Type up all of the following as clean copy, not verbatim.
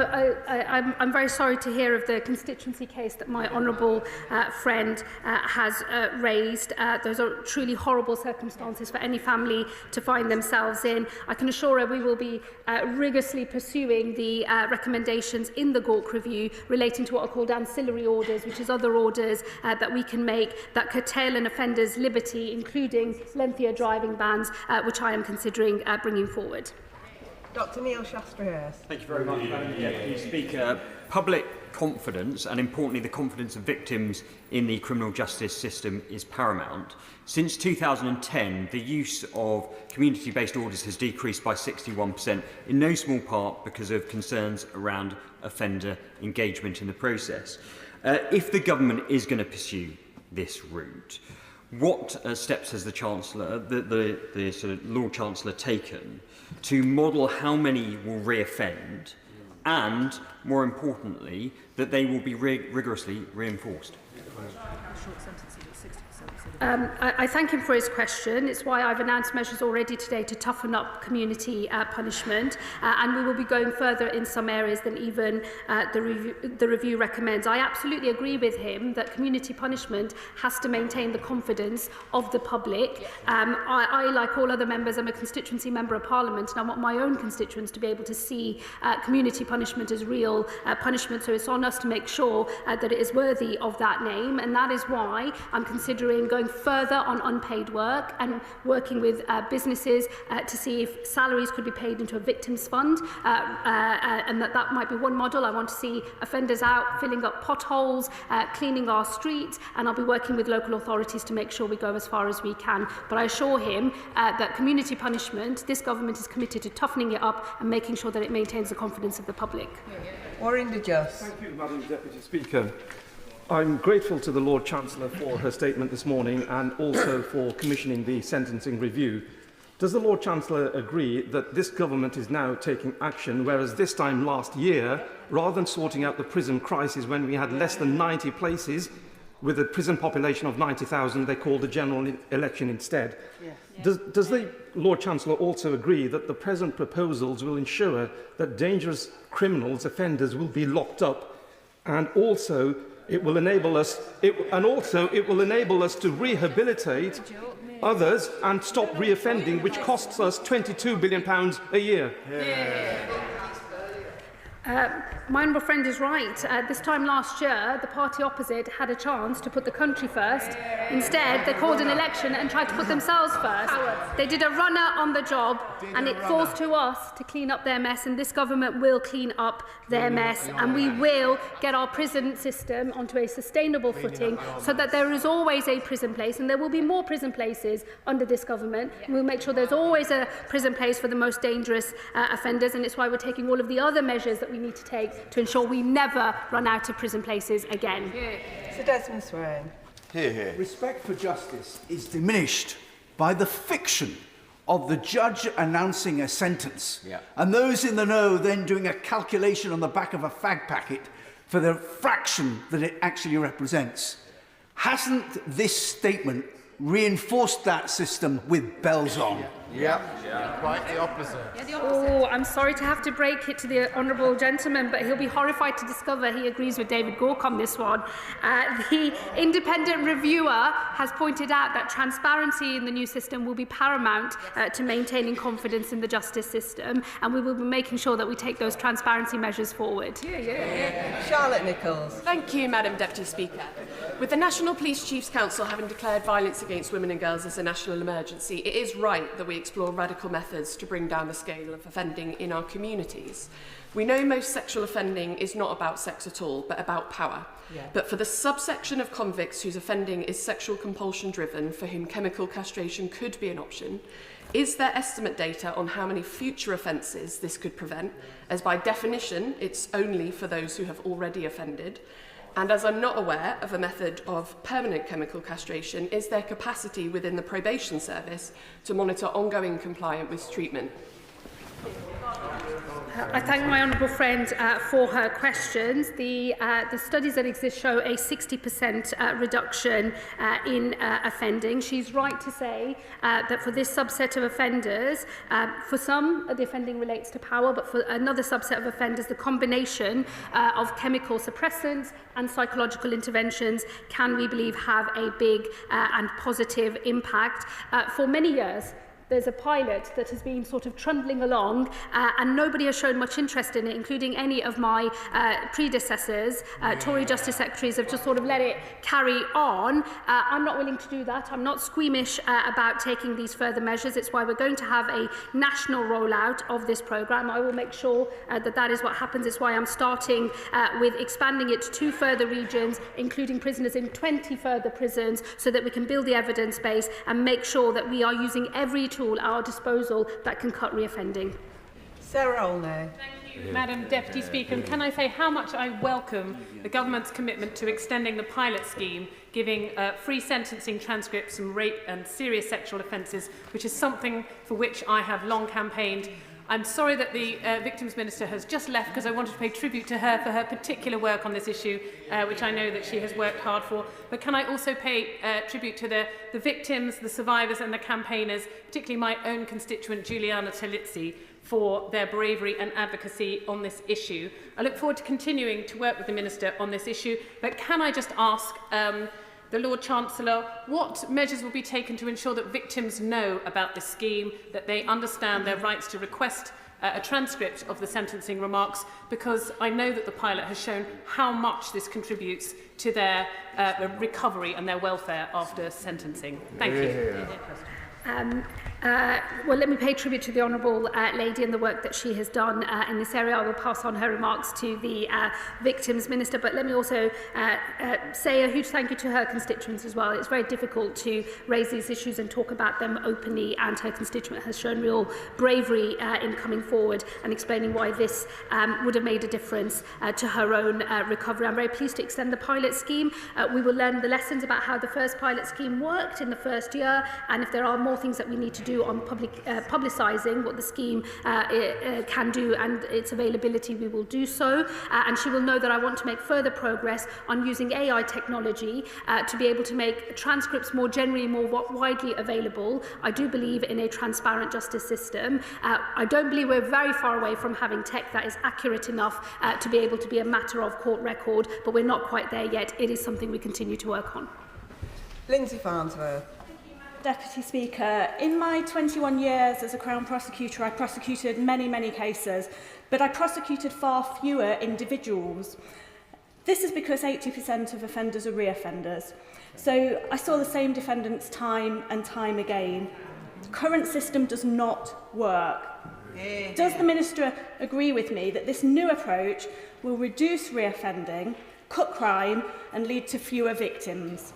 I'm very sorry to hear of the constituency case that my honourable friend has raised. Those are truly horrible circumstances for any family to find themselves in. I can assure her we will be rigorously pursuing the recommendations in the Gork review relating to what are called ancillary orders, which is other orders that we can make that curtail an offender's liberty, including lengthier driving bans, which I am considering bringing forward. Dr Neil Shastra-Hurst. Thank you very much, Madam Deputy Speaker. Public confidence, and importantly the confidence of victims in the criminal justice system, is paramount. Since 2010, the use of community-based orders has decreased by 61%, in no small part because of concerns around offender engagement in the process. If the government is going to pursue this route, what steps has the Chancellor, the sort of Lord Chancellor, taken to model how many will reoffend, and, more importantly, that they will be rigorously reinforced? I thank him for his question. It's why I've announced measures already today to toughen up community punishment, and we will be going further in some areas than even the review recommends. I absolutely agree with him that community punishment has to maintain the confidence of the public. I, like all other members, am a constituency member of Parliament, and I want my own constituents to be able to see community punishment as real punishment, so it's on us to make sure that it is worthy of that name, and that is why I'm considering going further on unpaid work and working with businesses to see if salaries could be paid into a victims fund, and that might be one model. I want to see offenders out filling up potholes, cleaning our streets, and I'll be working with local authorities to make sure we go as far as we can. But I assure him that community punishment, this government is committed to toughening it up and making sure that it maintains the confidence of the public. Warren de Just. Thank you, Madam Deputy Speaker. I'm grateful to the Lord Chancellor for her statement this morning and also for commissioning the sentencing review. Does the Lord Chancellor agree that this government is now taking action, whereas this time last year, rather than sorting out the prison crisis when we had less than 90 places, with a prison population of 90,000, they called a general election instead? Yes. Does the Lord Chancellor also agree that the present proposals will ensure that dangerous criminals, offenders, will be locked up, and also it will enable us to rehabilitate others and stop reoffending, which costs us £22 billion a year? My honourable friend is right. This time last year, the party opposite had a chance to put the country first. Instead, they called an election and tried to put themselves first. They did a runner on the job, and it falls to us to clean up their mess, and this government will clean up their mess, and we will get our prison system onto a sustainable footing so that there is always a prison place, and there will be more prison places under this government. We'll make sure there's always a prison place for the most dangerous offenders, and it's why we're taking all of the other measures that we need to take to ensure we never run out of prison places again. Sir Desmond Swain. Respect for justice is diminished by the fiction of the judge announcing a sentence, and those in the know then doing a calculation on the back of a fag packet for the fraction that it actually represents. Hasn't this statement reinforced that system with bells on? Quite the opposite. Oh, I'm sorry to have to break it to the honourable gentleman, but he'll be horrified to discover he agrees with David Gork on this one. The independent reviewer has pointed out that transparency in the new system will be paramount to maintaining confidence in the justice system, and we will be making sure that we take those transparency measures forward. Charlotte Nichols. Thank you, Madam Deputy Speaker. With the National Police Chiefs Council having declared violence against women and girls as a national emergency, it is right that we explore radical methods to bring down the scale of offending in our communities. We know most sexual offending is not about sex at all, but about power. But for the subsection of convicts whose offending is sexual compulsion driven, for whom chemical castration could be an option, is there estimate data on how many future offences this could prevent, as by definition it's only for those who have already offended? And as I'm not aware of a method of permanent chemical castration, is there capacity within the probation service to monitor ongoing compliance with treatment? I thank my honourable friend for her questions. The studies that exist show a 60% reduction in offending. She's right to say that for this subset of offenders, for some the offending relates to power, but for another subset of offenders, the combination of chemical suppressants and psychological interventions can, we believe, have a big and positive impact. For many years, there's a pilot that has been sort of trundling along and nobody has shown much interest in it, including any of my predecessors. Tory Justice Secretaries have just sort of let it carry on. I'm not willing to do that. I'm not squeamish about taking these further measures. It's why we're going to have a national rollout of this programme. I will make sure that is what happens. It's why I'm starting with expanding it to 2 further regions, including prisoners in 20 further prisons, so that we can build the evidence base and make sure that we are using every tool at our disposal that can cut reoffending. Sarah Olney. Thank you, Madam Deputy Speaker. And can I say how much I welcome the government's commitment to extending the pilot scheme, giving free sentencing transcripts from rape and serious sexual offences, which is something for which I have long campaigned. I'm sorry that the Victims Minister has just left, because I wanted to pay tribute to her for her particular work on this issue, which I know that she has worked hard for. But can I also pay tribute to the victims, the survivors and the campaigners, particularly my own constituent Juliana Talizzi, for their bravery and advocacy on this issue. I look forward to continuing to work with the Minister on this issue, but can I just ask the Lord Chancellor what measures will be taken to ensure that victims know about this scheme, that they understand their rights to request a transcript of the sentencing remarks, because I know that the pilot has shown how much this contributes to their recovery and their welfare after sentencing. Thank you. Well, let me pay tribute to the Honourable Lady and the work that she has done in this area. I will pass on her remarks to the Victims Minister, but let me also say a huge thank you to her constituents as well. It's very difficult to raise these issues and talk about them openly, and her constituent has shown real bravery in coming forward and explaining why this would have made a difference to her own recovery. I'm very pleased to extend the pilot scheme. We will learn the lessons about how the first pilot scheme worked in the first year, and if there are more things that we need to do on publicising what the scheme can do and its availability, we will do so. And she will know that I want to make further progress on using AI technology to be able to make transcripts more generally, more widely available. I do believe in a transparent justice system. I don't believe we're very far away from having tech that is accurate enough to be able to be a matter of court record, but we're not quite there yet. It is something we continue to work on. Lindsay Farnsworth. Deputy Speaker, in my 21 years as a Crown prosecutor, I prosecuted many cases, but I prosecuted far fewer individuals. This is because 80% of offenders are reoffenders. So I saw the same defendants time and time again. The current system does not work. Does the Minister agree with me that this new approach will reduce reoffending, cut crime and lead to fewer victims?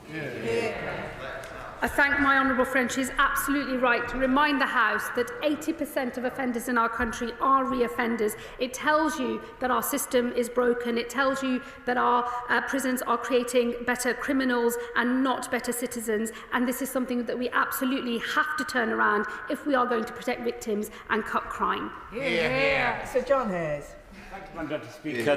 I thank my honourable friend. She's absolutely right to remind the House that 80% of offenders in our country are reoffenders. It tells you that our system is broken. It tells you that our prisons are creating better criminals and not better citizens. And this is something that we absolutely have to turn around if we are going to protect victims and cut crime. Sir John Hayes. Thank you, Madam Deputy Speaker.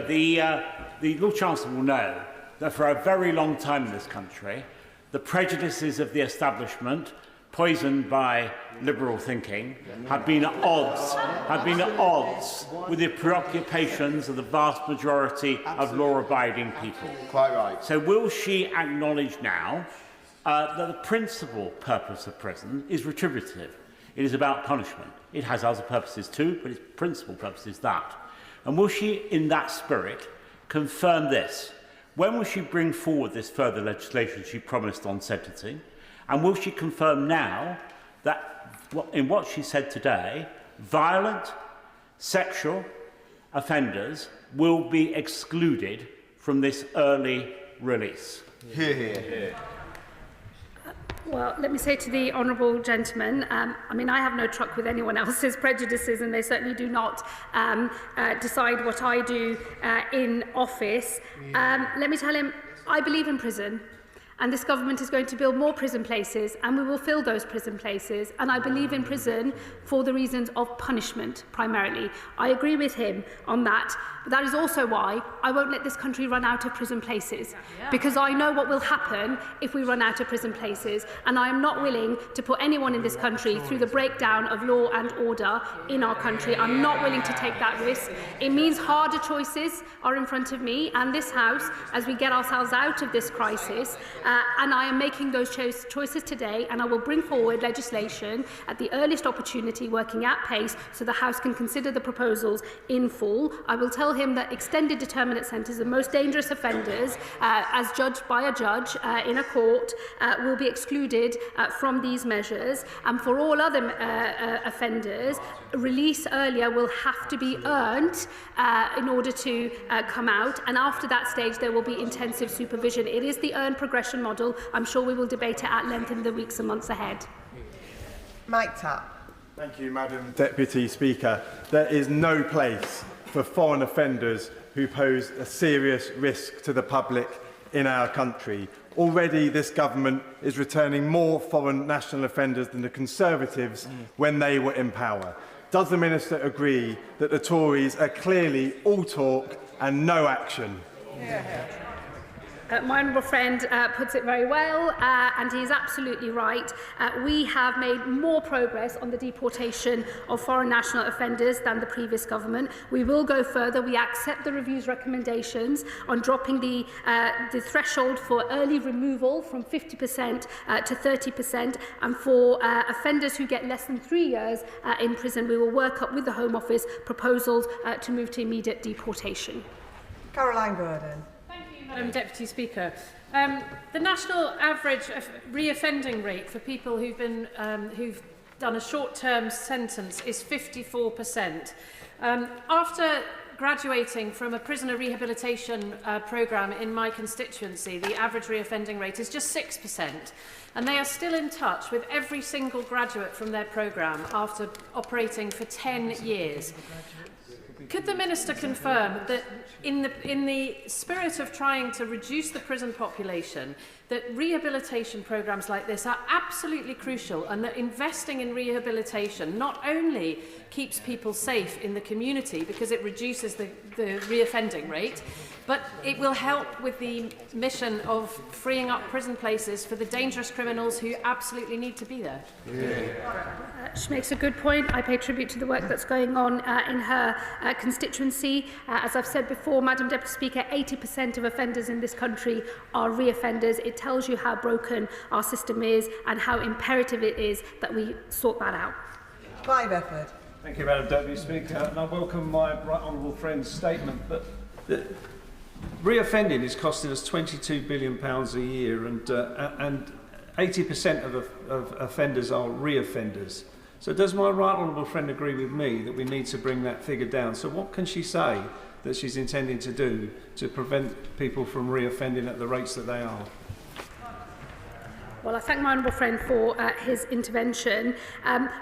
The Lord Chancellor will know that for a very long time in this country, the prejudices of the establishment, poisoned by liberal thinking, have been at odds with the preoccupations of the vast majority of law-abiding people. Quite right. So will she acknowledge now that the principal purpose of prison is retributive? It is about punishment. It has other purposes too, but its principal purpose is that. And will she, in that spirit, confirm this? When will she bring forward this further legislation she promised on sentencing? And will she confirm now that, in what she said today, violent sexual offenders will be excluded from this early release? Well, let me say to the honourable gentleman, I mean, I have no truck with anyone else's prejudices, and they certainly do not decide what I do in office. Let me tell him, I believe in prison. And this government is going to build more prison places, and we will fill those prison places. And I believe in prison for the reasons of punishment, primarily. I agree with him on that. But that is also why I won't let this country run out of prison places, because I know what will happen if we run out of prison places. And I am not willing to put anyone in this country through the breakdown of law and order in our country. I'm not willing to take that risk. It means harder choices are in front of me and this House as we get ourselves out of this crisis. And I am making those choices today, and I will bring forward legislation at the earliest opportunity, working at pace, so the House can consider the proposals in full. I will tell him that extended determinate sentences, the most dangerous offenders, as judged by a judge in a court, will be excluded from these measures. And for all other offenders, release earlier will have to be earned in order to come out. And after that stage, there will be intensive supervision. It is the earned progression model. I'm sure we will debate it at length in the weeks and months ahead. Mike Tapp. Thank you, Madam Deputy Speaker. There is no place for foreign offenders who pose a serious risk to the public in our country. Already this government is returning more foreign national offenders than the Conservatives when they were in power. Does the Minister agree that the Tories are clearly all talk and no action? My honourable friend puts it very well, and he's absolutely right. We have made more progress on the deportation of foreign national offenders than the previous government. We will go further. We accept the review's recommendations on dropping the threshold for early removal from 50% to 30%, and for offenders who get less than 3 years in prison, we will work up with the Home Office proposals to move to immediate deportation. Caroline Gordon. Madam Deputy Speaker, the national average reoffending rate for people who've done a short-term sentence is 54%. After graduating from a prisoner rehabilitation programme in my constituency, the average reoffending rate is just 6%, and they are still in touch with every single graduate from their programme after operating for 10 years. Could the Minister confirm that in the spirit of trying to reduce the prison population, that rehabilitation programmes like this are absolutely crucial, and that investing in rehabilitation not only keeps people safe in the community because it reduces the reoffending rate, but it will help with the mission of freeing up prison places for the dangerous criminals who absolutely need to be there? She makes a good point. I pay tribute to the work that's going on in her constituency. As I've said before, Madam Deputy Speaker, 80% of offenders in this country are re-offenders. It tells you how broken our system is and how imperative it is that we sort that out. Clive Efford. Thank you, Madam Deputy Speaker. And I welcome my right honourable friend's statement that reoffending is costing us £22 billion a year, and 80% of offenders are reoffenders. So does my right honourable friend agree with me that we need to bring that figure down? So what can she say that she's intending to do to prevent people from reoffending at the rates that they are? Well, I thank my honourable friend for his intervention.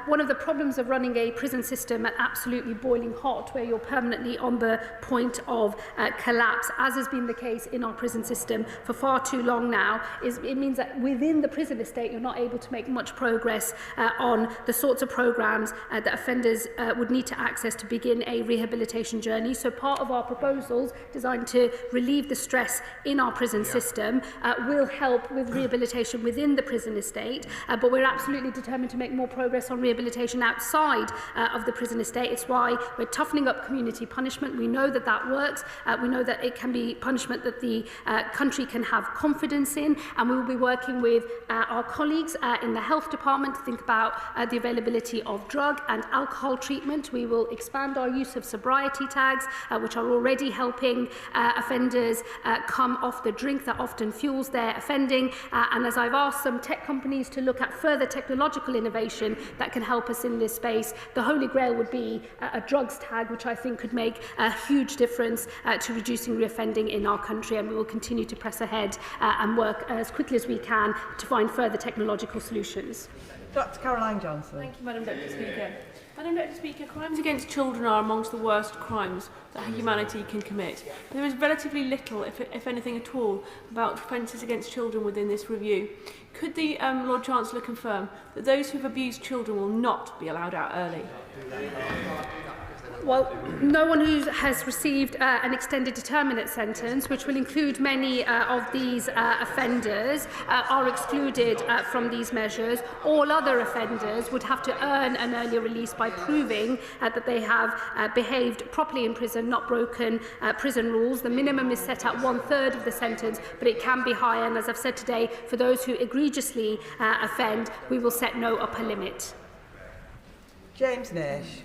One of the problems of running a prison system at absolutely boiling hot, where you're permanently on the point of collapse, as has been the case in our prison system for far too long now, is it means that within the prison estate you're not able to make much progress on the sorts of programmes that offenders would need to access to begin a rehabilitation journey. So part of our proposals designed to relieve the stress in our prison system will help with rehabilitation within the prison estate, but we're absolutely determined to make more progress on rehabilitation outside of the prison estate. It's why we're toughening up community punishment. We know that that works. We know that it can be punishment that the country can have confidence in, and we will be working with our colleagues in the health department to think about the availability of drug and alcohol treatment. We will expand our use of sobriety tags, which are already helping offenders come off the drink that often fuels their offending, and as I've asked some tech companies to look at further technological innovation that can help us in this space, the holy grail would be a drugs tag, which I think could make a huge difference to reducing reoffending in our country, and we will continue to press ahead and work as quickly as we can to find further technological solutions. Dr. Caroline Johnson. Thank you, Madam Deputy Speaker. Madam Deputy Speaker, crimes against children are amongst the worst crimes that humanity can commit. There is relatively little, if anything at all, about offences against children within this review. Could the Lord Chancellor confirm that those who have abused children will not be allowed out early? Well, no one who has received an extended determinate sentence, which will include many of these offenders, are excluded from these measures. All other offenders would have to earn an earlier release by proving that they have behaved properly in prison, not broken prison rules. The minimum is set at 1/3 of the sentence, but it can be higher. And as I've said today, for those who egregiously offend, we will set no upper limit. James Nash.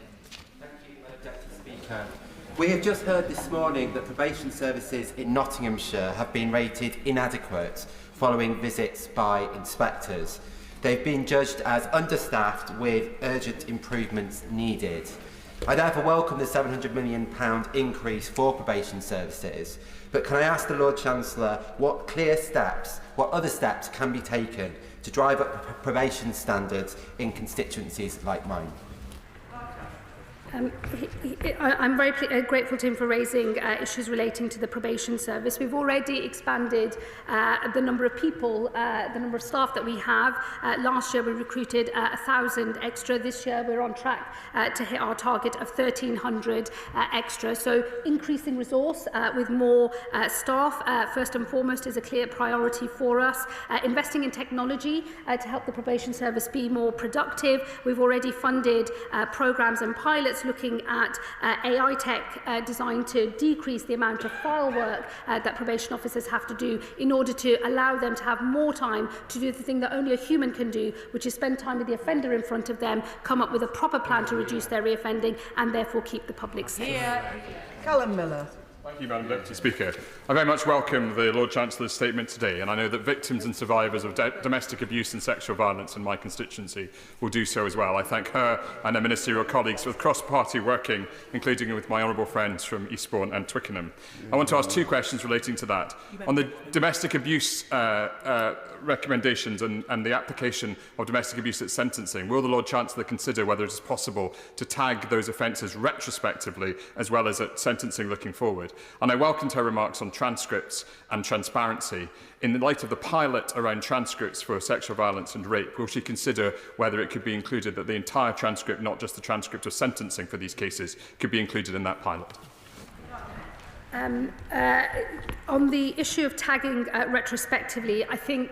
We have just heard this morning that probation services in Nottinghamshire have been rated inadequate following visits by inspectors. They've been judged as understaffed with urgent improvements needed. I therefore welcome the £700 million increase for probation services, but can I ask the Lord Chancellor what other steps can be taken to drive up probation standards in constituencies like mine? I'm very grateful to him for raising issues relating to the probation service. We've already expanded the number of people, the number of staff that we have. Last year we recruited 1,000 extra. This year we're on track to hit our target of 1,300 extra. So increasing resource with more staff, first and foremost, is a clear priority for us. Investing in technology to help the probation service be more productive. We've already funded programmes and pilots looking at AI tech designed to decrease the amount of file work that probation officers have to do in order to allow them to have more time to do the thing that only a human can do, which is spend time with the offender in front of them, come up with a proper plan to reduce their reoffending and therefore keep the public safe. Callum Miller. Thank you, Madam Deputy Speaker. I very much welcome the Lord Chancellor's statement today, and I know that victims and survivors of domestic abuse and sexual violence in my constituency will do so as well. I thank her and her ministerial colleagues for cross-party working, including with my honourable friends from Eastbourne and Twickenham. I want to ask two questions relating to that. On the domestic abuse recommendations and the application of domestic abuse at sentencing, will the Lord Chancellor consider whether it is possible to tag those offences retrospectively as well as at sentencing looking forward? And I welcomed her remarks on transcripts and transparency. In the light of the pilot around transcripts for sexual violence and rape, will she consider whether it could be included that the entire transcript, not just the transcript of sentencing for these cases, could be included in that pilot? On the issue of tagging retrospectively, I think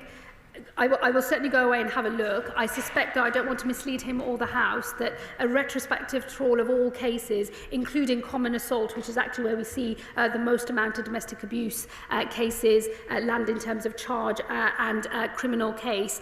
I will certainly go away and have a look. I suspect, though I don't want to mislead him or the House, that a retrospective trawl of all cases, including common assault, which is actually where we see the most amount of domestic abuse cases land in terms of charge and criminal case,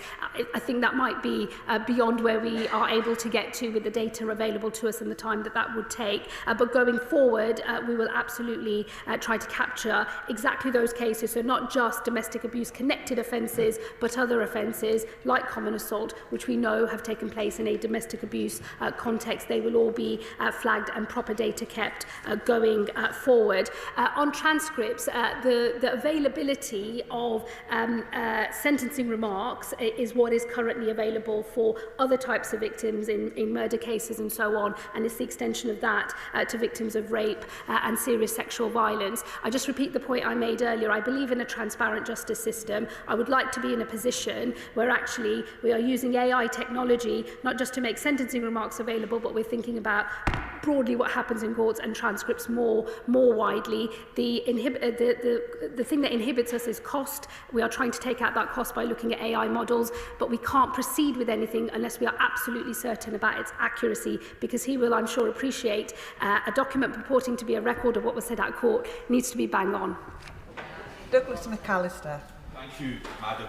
I think that might be beyond where we are able to get to with the data available to us and the time that that would take. But going forward, we will absolutely try to capture exactly those cases, so not just domestic abuse connected offences, but other offences like common assault, which we know have taken place in a domestic abuse context. They will all be flagged and proper data kept going forward. On transcripts, the availability of sentencing remarks is what is currently available for other types of victims in murder cases and so on, and it's the extension of that to victims of rape and serious sexual violence. I just repeat the point I made earlier. I believe in a transparent justice system. I would like to be in a position where actually we are using AI technology not just to make sentencing remarks available, but we're thinking about broadly what happens in courts and transcripts more widely. The thing that inhibits us is cost. We are trying to take out that cost by looking at AI models, but we can't proceed with anything unless we are absolutely certain about its accuracy, because he will, I'm sure, appreciate a document purporting to be a record of what was said at court needs to be bang on. Douglas McAllister. Thank you, Madam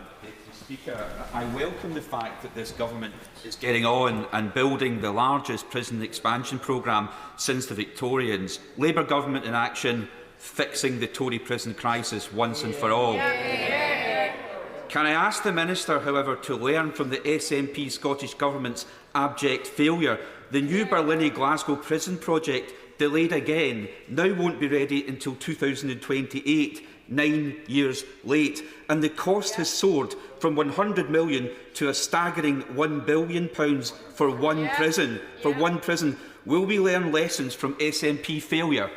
Speaker. I welcome the fact that this government is getting on and building the largest prison expansion programme since the Victorians. Labour government in action, fixing the Tory prison crisis once and for all. Can I ask the Minister, however, to learn from the SNP Scottish Government's abject failure the new Berlin-Glasgow prison project, delayed again, now won't be ready until 2028, 9 years late. And the cost has soared from 100 million to a staggering £1 billion for one prison. For one prison. Will we learn lessons from SNP failure?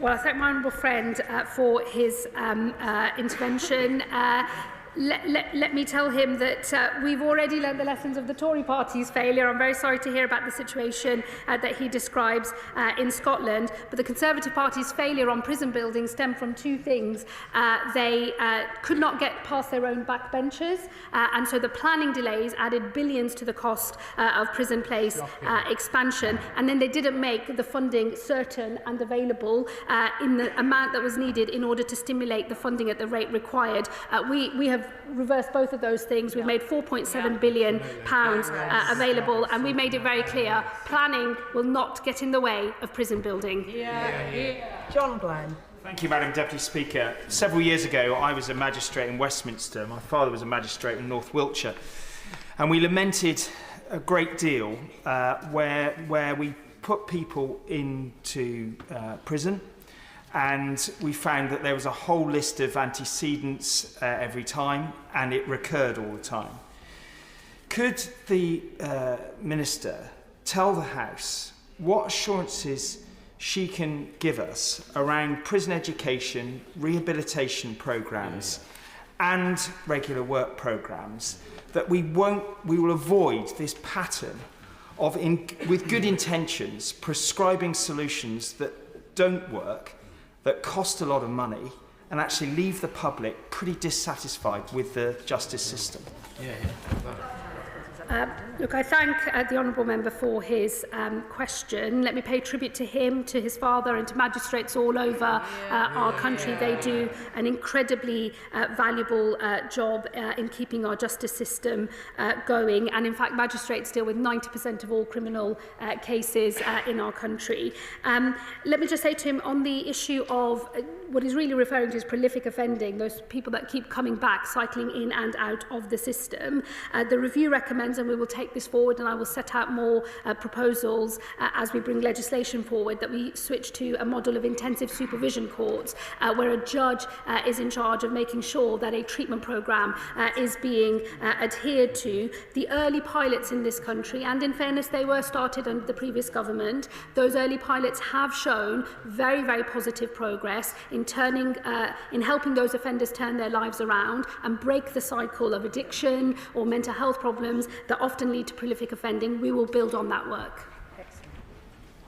Well, I thank my honourable friend for his intervention. Let me tell him that we've already learned the lessons of the Tory party's failure. I'm very sorry to hear about the situation that he describes in Scotland. But the Conservative Party's failure on prison building stemmed from two things. They could not get past their own backbenchers, and so the planning delays added billions to the cost of prison place expansion. And then they didn't make the funding certain and available in the amount that was needed in order to stimulate the funding at the rate required. We have reversed both of those things. We've made £4.7 billion available, and we made it very clear planning will not get in the way of prison building. John Glenn. Thank you, Madam Deputy Speaker. Several years ago, I was a magistrate in Westminster. My father was a magistrate in North Wiltshire. And we lamented a great deal where we put people into prison, and we found that there was a whole list of antecedents every time, and it recurred all the time. Could the Minister tell the House what assurances she can give us around prison education, rehabilitation programmes and regular work programmes, that we will avoid this pattern of, with good intentions, prescribing solutions that don't work, that cost a lot of money, and actually leave the public pretty dissatisfied with the justice system? Look, I thank the honourable member for his question. Let me pay tribute to him, to his father, and to magistrates all over our country. They do an incredibly valuable job in keeping our justice system going. And in fact, magistrates deal with 90% of all criminal cases in our country. Let me just say to him on the issue of what he's really referring to as prolific offending, those people that keep coming back, cycling in and out of the system. The review recommends, and we will take this forward, and I will set out more proposals as we bring legislation forward, that we switch to a model of intensive supervision courts where a judge is in charge of making sure that a treatment programme is being adhered to. The early pilots in this country, and in fairness they were started under the previous government, those early pilots have shown very, very positive progress in helping those offenders turn their lives around and break the cycle of addiction or mental health problems that often lead to prolific offending. We will build on that work.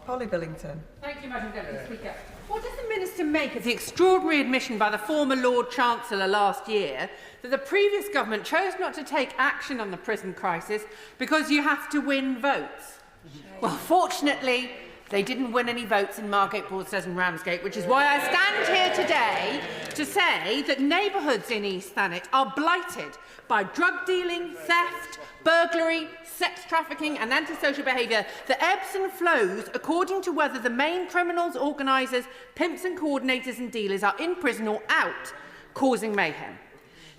Polly Billington. Thank you, Madam Deputy Speaker. What does the Minister make of the extraordinary admission by the former Lord Chancellor last year that the previous government chose not to take action on the prison crisis because you have to win votes? Well, fortunately, they didn't win any votes in Margate, Broadstairs and Ramsgate, which is why I stand here today to say that neighbourhoods in East Thanet are blighted by drug dealing, theft, burglary, sex trafficking and antisocial behaviour that ebbs and flows according to whether the main criminals, organisers, pimps and coordinators and dealers are in prison or out, causing mayhem.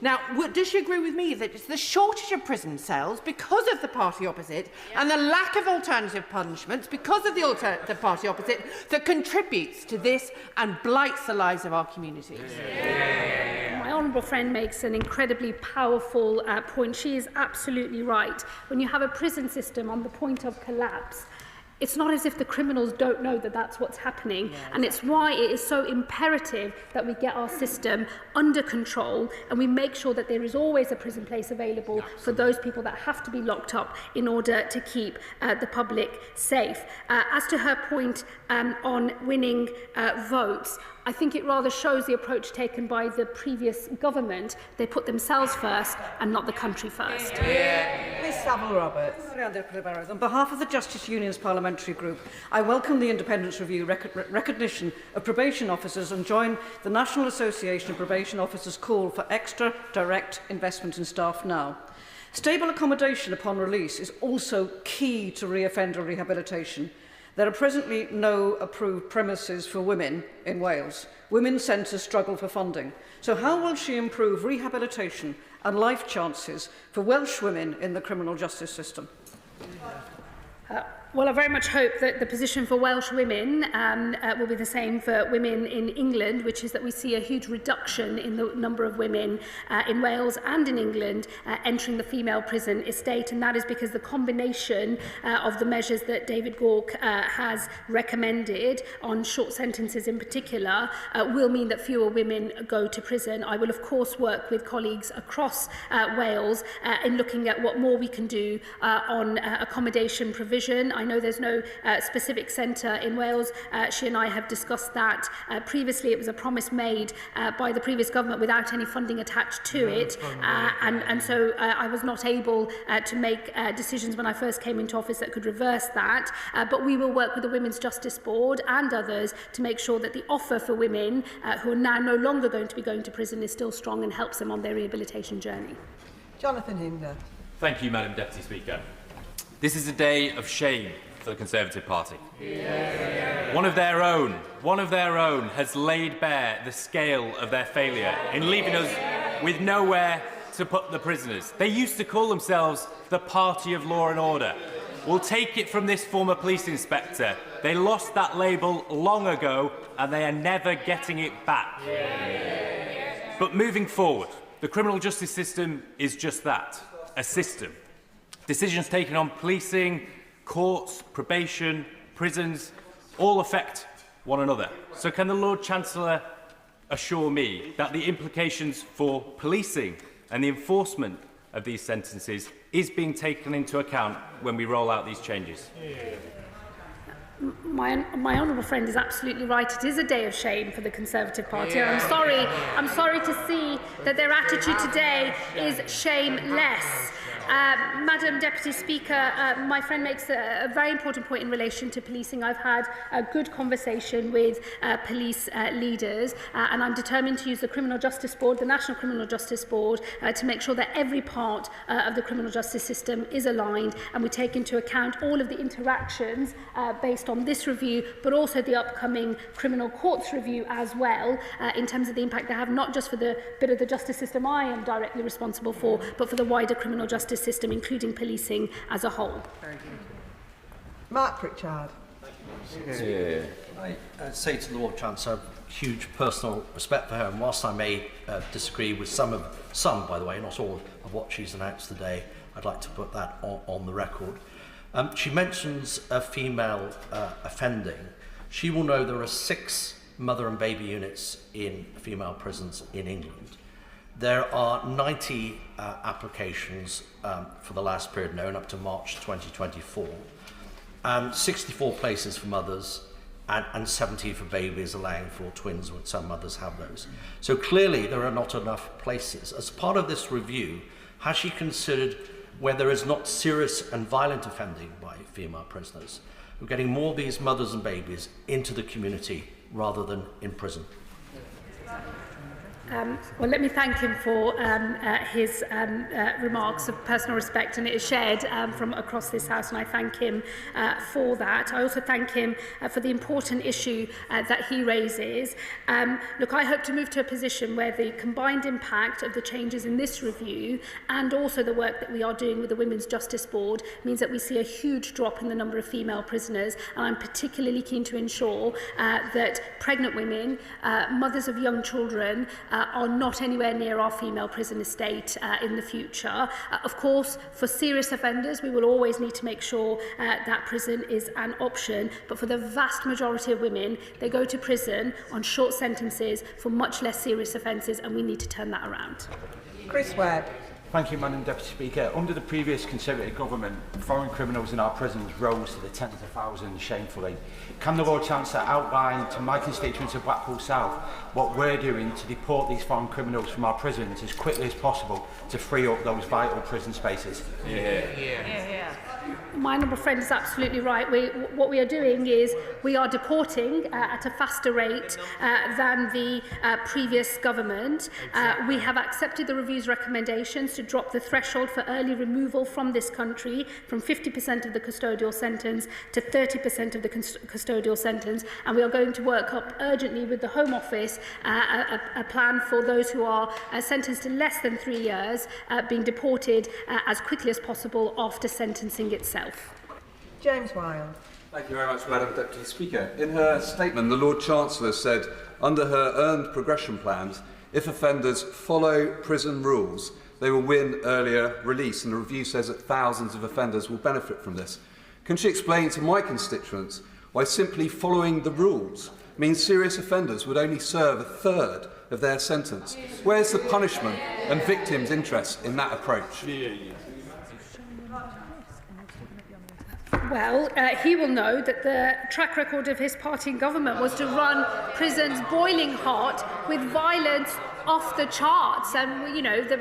Now, does she agree with me that it's the shortage of prison cells because of the party opposite and the lack of alternative punishments because of the party opposite that contributes to this and blights the lives of our communities? My honourable friend makes an incredibly powerful point. She is absolutely right. When you have a prison system on the point of collapse, it's not as if the criminals don't know that that's what's happening, and it's why it is so imperative that we get our system under control and we make sure that there is always a prison place available for those people that have to be locked up in order to keep the public safe. As to her point on winning votes, I think it rather shows the approach taken by the previous government. They put themselves first and not the country first. Miss Savile Roberts. On behalf of the Justice Union's Parliamentary Group, I welcome the Independence Review recognition of probation officers and join the National Association of Probation Officers' call for extra direct investment in staff now. Stable accommodation upon release is also key to reoffender rehabilitation. There are presently no approved premises for women in Wales. Women's centres struggle for funding. So how will she improve rehabilitation and life chances for Welsh women in the criminal justice system? Well, I very much hope that the position for Welsh women will be the same for women in England, which is that we see a huge reduction in the number of women in Wales and in England entering the female prison estate, and that is because the combination of the measures that David Gauke has recommended on short sentences in particular will mean that fewer women go to prison. I will, of course, work with colleagues across Wales in looking at what more we can do on accommodation provision. I know there's no specific centre in Wales. She and I have discussed that. Previously, it was a promise made by the previous government without any funding attached to it. And so I was not able to make decisions when I first came into office that could reverse that. But we will work with the Women's Justice Board and others to make sure that the offer for women who are now no longer going to be going to prison is still strong and helps them on their rehabilitation journey. Jonathan Hinder. Thank you, Madam Deputy Speaker. This is a day of shame for the Conservative Party. One of their own has laid bare the scale of their failure in leaving us with nowhere to put the prisoners. They used to call themselves the Party of Law and Order. We'll take it from this former police inspector. They lost that label long ago and they are never getting it back. But moving forward, the criminal justice system is just that, a system. Decisions taken on policing, courts, probation, prisons, all affect one another. So can the Lord Chancellor assure me that the implications for policing and the enforcement of these sentences is being taken into account when we roll out these changes? My honourable friend is absolutely right. It is a day of shame for the Conservative Party. I'm sorry to see that their attitude today is shameless. Madam Deputy Speaker, my friend makes a very important point in relation to policing. I've had a good conversation with police leaders and I'm determined to use the Criminal Justice Board, the National Criminal Justice Board, to make sure that every part of the criminal justice system is aligned and we take into account all of the interactions based on this review, but also the upcoming criminal courts review as well, in terms of the impact they have, not just for the bit of the justice system I am directly responsible for, but for the wider criminal justice system, including policing as a whole. Mark Pritchard. I say to the Lord Chancellor, huge personal respect for her, and whilst I may disagree with some, by the way, not all of what she's announced today, I'd like to put that on the record. She mentions female offending. She will know there are 6 mother and baby units in female prisons in England. There are 90 applications for the last period known up to March 2024, 64 places for mothers and 70 for babies, allowing for twins, when some mothers have those. So clearly there are not enough places. As part of this review, has she considered where there is not serious and violent offending by female prisoners, we're getting more of these mothers and babies into the community rather than in prison? Well, let me thank him for his remarks of personal respect, and it is shared from across this House, and I thank him for that. I also thank him for the important issue that he raises. Look, I hope to move to a position where the combined impact of the changes in this review and also the work that we are doing with the Women's Justice Board means that we see a huge drop in the number of female prisoners, and I'm particularly keen to ensure that pregnant women, mothers of young children, are not anywhere near our female prison estate in the future. Of course, for serious offenders, we will always need to make sure that prison is an option, but for the vast majority of women, they go to prison on short sentences for much less serious offences, and we need to turn that around. Chris Webb. Thank you, Madam Deputy Speaker. Under the previous Conservative government, foreign criminals in our prisons rose to the tens of thousands shamefully. Can the Lord Chancellor outline to my constituents of Blackpool South what we're doing to deport these foreign criminals from our prisons as quickly as possible to free up those vital prison spaces? My honourable friend is absolutely right. What we are doing is we are deporting at a faster rate than the previous government. We have accepted the review's recommendations to drop the threshold for early removal from this country from 50% of the custodial sentence to 30% of the custodial sentence, and we are going to work up urgently with the Home Office a plan for those who are sentenced to less than 3 years being deported as quickly as possible after sentencing itself. James Wilde. Thank you very much, Madam Deputy Speaker. In her statement, the Lord Chancellor said, under her earned progression plans, if offenders follow prison rules, they will win earlier release, and the review says that thousands of offenders will benefit from this. Can she explain to my constituents why simply following the rules means serious offenders would only serve a third of their sentence? Where's the punishment and victims' interest in that approach? Well, he will know that the track record of his party in government was to run prisons boiling hot with violence off the charts. And, you know, the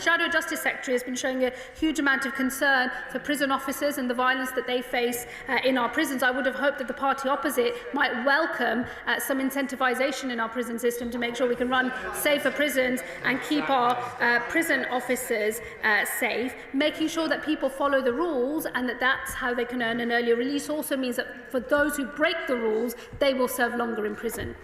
Shadow Justice Secretary has been showing a huge amount of concern for prison officers and the violence that they face in our prisons. I would have hoped that the party opposite might welcome some incentivisation in our prison system to make sure we can run safer prisons and keep our prison officers safe. Making sure that people follow the rules and that that's how they can earn an earlier release also means that for those who break the rules, they will serve longer in prison.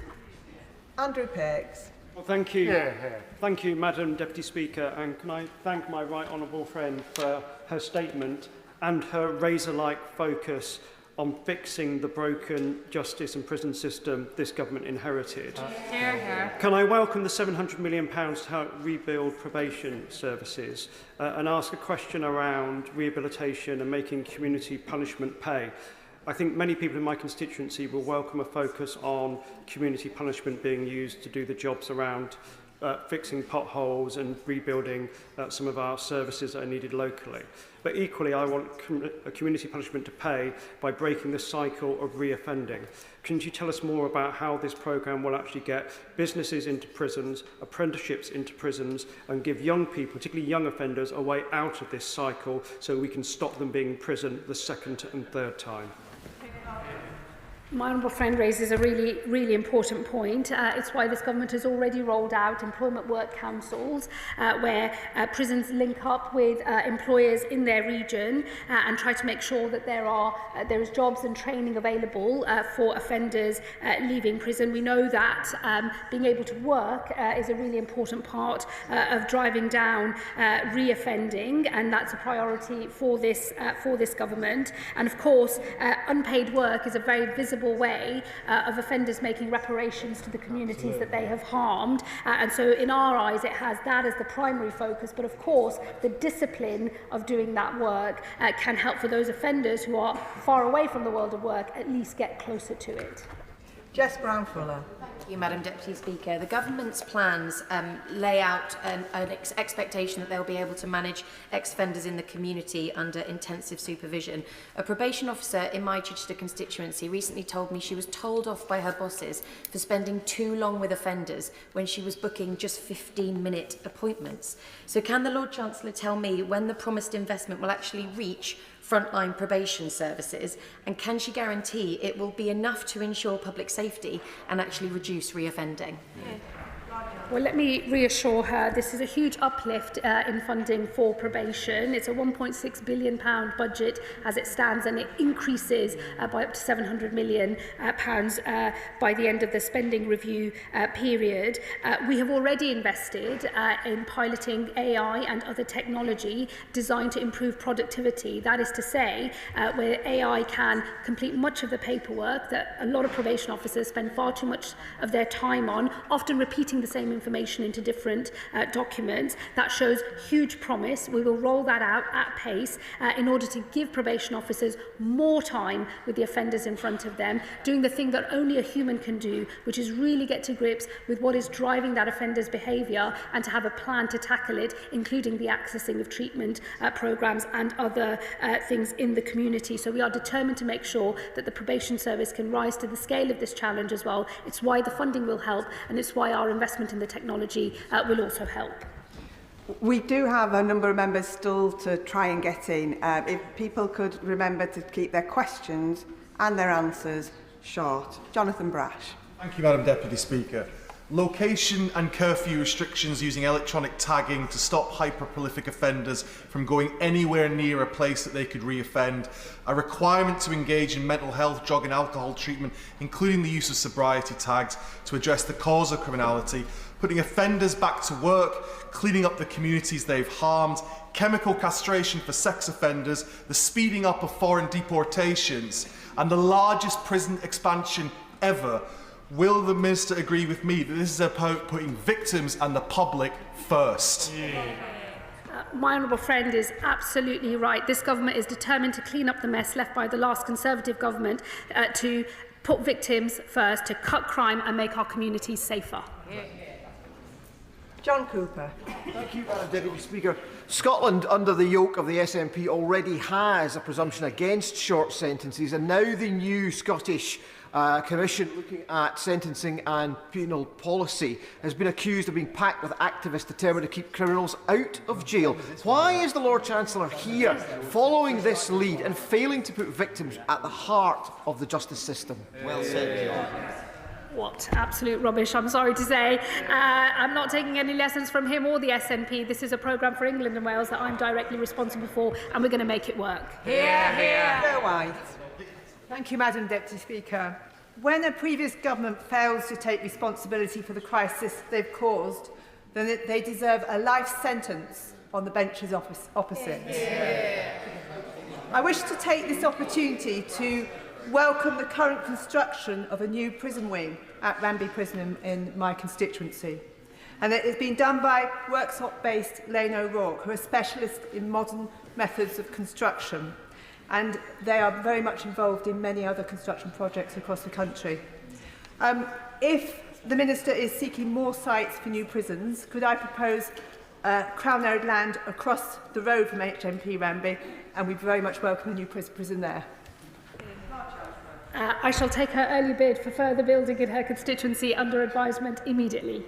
Andrew Pearce. Well, thank you. Thank you, Madam Deputy Speaker, and can I thank my right honourable friend for her statement and her razor-like focus on fixing the broken justice and prison system this government inherited. Can I welcome the £700 million to help rebuild probation services and ask a question around rehabilitation and making community punishment pay? I think many people in my constituency will welcome a focus on community punishment being used to do the jobs around fixing potholes and rebuilding some of our services that are needed locally. But equally, I want community punishment to pay by breaking the cycle of reoffending. Can you tell us more about how this programme will actually get businesses into prisons, apprenticeships into prisons, and give young people, particularly young offenders, a way out of this cycle so we can stop them being in prison the second and third time? My honourable friend raises a really important point. It's why this government has already rolled out employment work councils where prisons link up with employers in their region and try to make sure that there is jobs and training available for offenders leaving prison. We know that being able to work is a really important part of driving down reoffending, and that's a priority for this government. And of course, unpaid work is a very visible way of offenders making reparations to the communities that they have harmed. And so in our eyes, it has that as the primary focus. But of course, the discipline of doing that work can help for those offenders who are far away from the world of work at least get closer to it. Jess Brown-Fuller. Thank you, Madam Deputy Speaker. The government's plans lay out an expectation that they'll be able to manage ex-offenders in the community under intensive supervision. A probation officer in my Chichester constituency recently told me she was told off by her bosses for spending too long with offenders when she was booking just 15-minute appointments. So can the Lord Chancellor tell me when the promised investment will actually reach frontline probation services, and can she guarantee it will be enough to ensure public safety and actually reduce reoffending? Well, let me reassure her this is a huge uplift in funding for probation. It's a £1.6 billion budget as it stands, and it increases by up to £700 million by the end of the spending review period. We have already invested in piloting AI and other technology designed to improve productivity. That is to say, where AI can complete much of the paperwork that a lot of probation officers spend far too much of their time on, often repeating the same information into different documents. That shows huge promise. We will roll that out at pace in order to give probation officers more time with the offenders in front of them, doing the thing that only a human can do, which is really get to grips with what is driving that offender's behaviour and to have a plan to tackle it, including the accessing of treatment programmes and other things in the community. So we are determined to make sure that the probation service can rise to the scale of this challenge as well. It's why the funding will help, and it's why our investment in the technology will also help. We do have a number of members still to try and get in. If people could remember to keep their questions and their answers short. Jonathan Brash. Thank you, Madam Deputy Speaker. Location and curfew restrictions using electronic tagging to stop hyper-prolific offenders from going anywhere near a place that they could reoffend, a requirement to engage in mental health, drug and alcohol treatment, including the use of sobriety tags to address the cause of criminality, putting offenders back to work, cleaning up the communities they've harmed, chemical castration for sex offenders, the speeding up of foreign deportations, and the largest prison expansion ever. Will the Minister agree with me that this is about putting victims and the public first? My honourable friend is absolutely right. This government is determined to clean up the mess left by the last Conservative government, to put victims first, to cut crime and make our communities safer. John Cooper. Thank you, Madam Deputy Speaker. Scotland, under the yoke of the SNP, already has a presumption against short sentences, and now the new Scottish Commission looking at sentencing and penal policy has been accused of being packed with activists determined to keep criminals out of jail. Why is the Lord Chancellor here following this lead and failing to put victims at the heart of the justice system? Well said, John. What absolute rubbish, I'm sorry to say. I'm not taking any lessons from him or the SNP. This is a programme for England and Wales that I'm directly responsible for, and we're going to make it work. Hear, hear. Go White. Thank you, Madam Deputy Speaker. When a previous government fails to take responsibility for the crisis they've caused, then they deserve a life sentence on the benches opposite. Yeah. I wish to take this opportunity to welcome the current construction of a new prison wing at Ranby Prison in my constituency. And it has been done by workshop-based Lane O'Rourke, who are specialists in modern methods of construction. And they are very much involved in many other construction projects across the country. If the Minister is seeking more sites for new prisons, could I propose Crown Road land across the road from HMP Ranby, and we very much welcome a new prison there. I shall take her early bid for further building in her constituency under advisement immediately.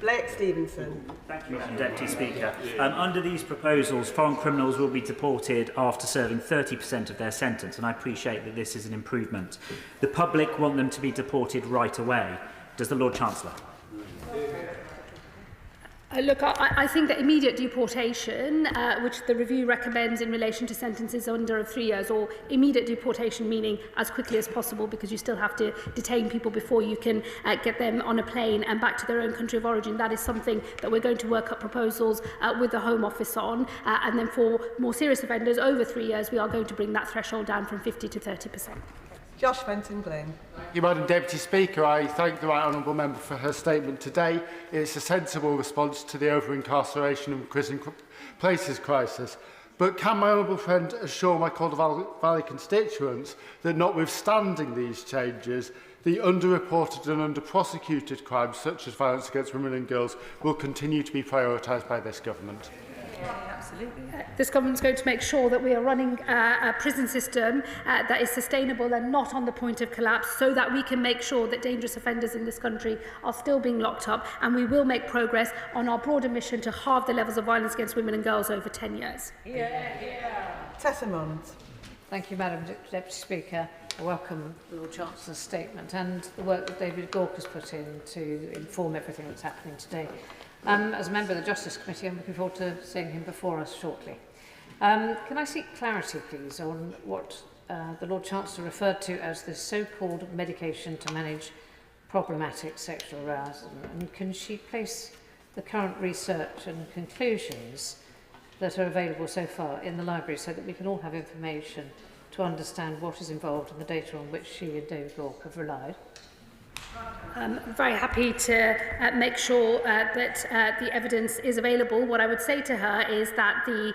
Blake Stevenson. Thank you, Madam Deputy Speaker. Under these proposals, foreign criminals will be deported after serving 30% of their sentence, and I appreciate that this is an improvement. The public want them to be deported right away. Does the Lord Chancellor? Look, I think that immediate deportation, which the review recommends in relation to sentences under 3 years, or immediate deportation meaning as quickly as possible, because you still have to detain people before you can get them on a plane and back to their own country of origin. That is something that we're going to work up proposals with the Home Office on. And then for more serious offenders over 3 years, we are going to bring that threshold down from 50 to 30%. Josh Fenton-Glynn. Thank you, Madam Deputy Speaker. I thank the right honourable member for her statement today. It's a sensible response to the over-incarceration and prison places crisis. But can my honourable friend assure my Calder Valley constituents that notwithstanding these changes, the underreported and under-prosecuted crimes such as violence against women and girls will continue to be prioritised by this government? Absolutely. This government is going to make sure that we are running a prison system that is sustainable and not on the point of collapse, so that we can make sure that dangerous offenders in this country are still being locked up, and we will make progress on our broader mission to halve the levels of violence against women and girls over 10 years. Tessa Mons. Thank you, Madam Deputy Speaker. I welcome the Lord Chancellor's statement and the work that David Gork has put in to inform everything that's happening today. As a member of the Justice Committee, I'm looking forward to seeing him before us shortly. Can I seek clarity, please, on what the Lord Chancellor referred to as the so-called medication to manage problematic sexual arousal? And can she place the current research and conclusions that are available so far in the library so that we can all have information to understand what is involved in the data on which she and David Gork have relied? I'm very happy to make sure that the evidence is available. What I would say to her is that the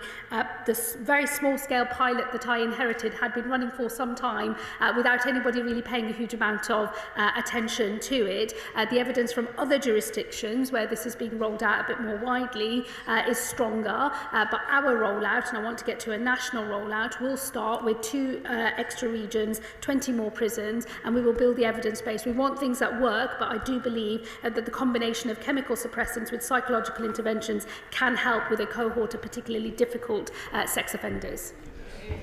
very small-scale pilot that I inherited had been running for some time without anybody really paying a huge amount of attention to it. The evidence from other jurisdictions where this is being rolled out a bit more widely is stronger, but our rollout, and I want to get to a national rollout, will start with 2 extra regions, 20 more prisons, and we will build the evidence base. We want things that work, but I do believe that the combination of chemical suppressants with psychological interventions can help with a cohort of particularly difficult sex offenders.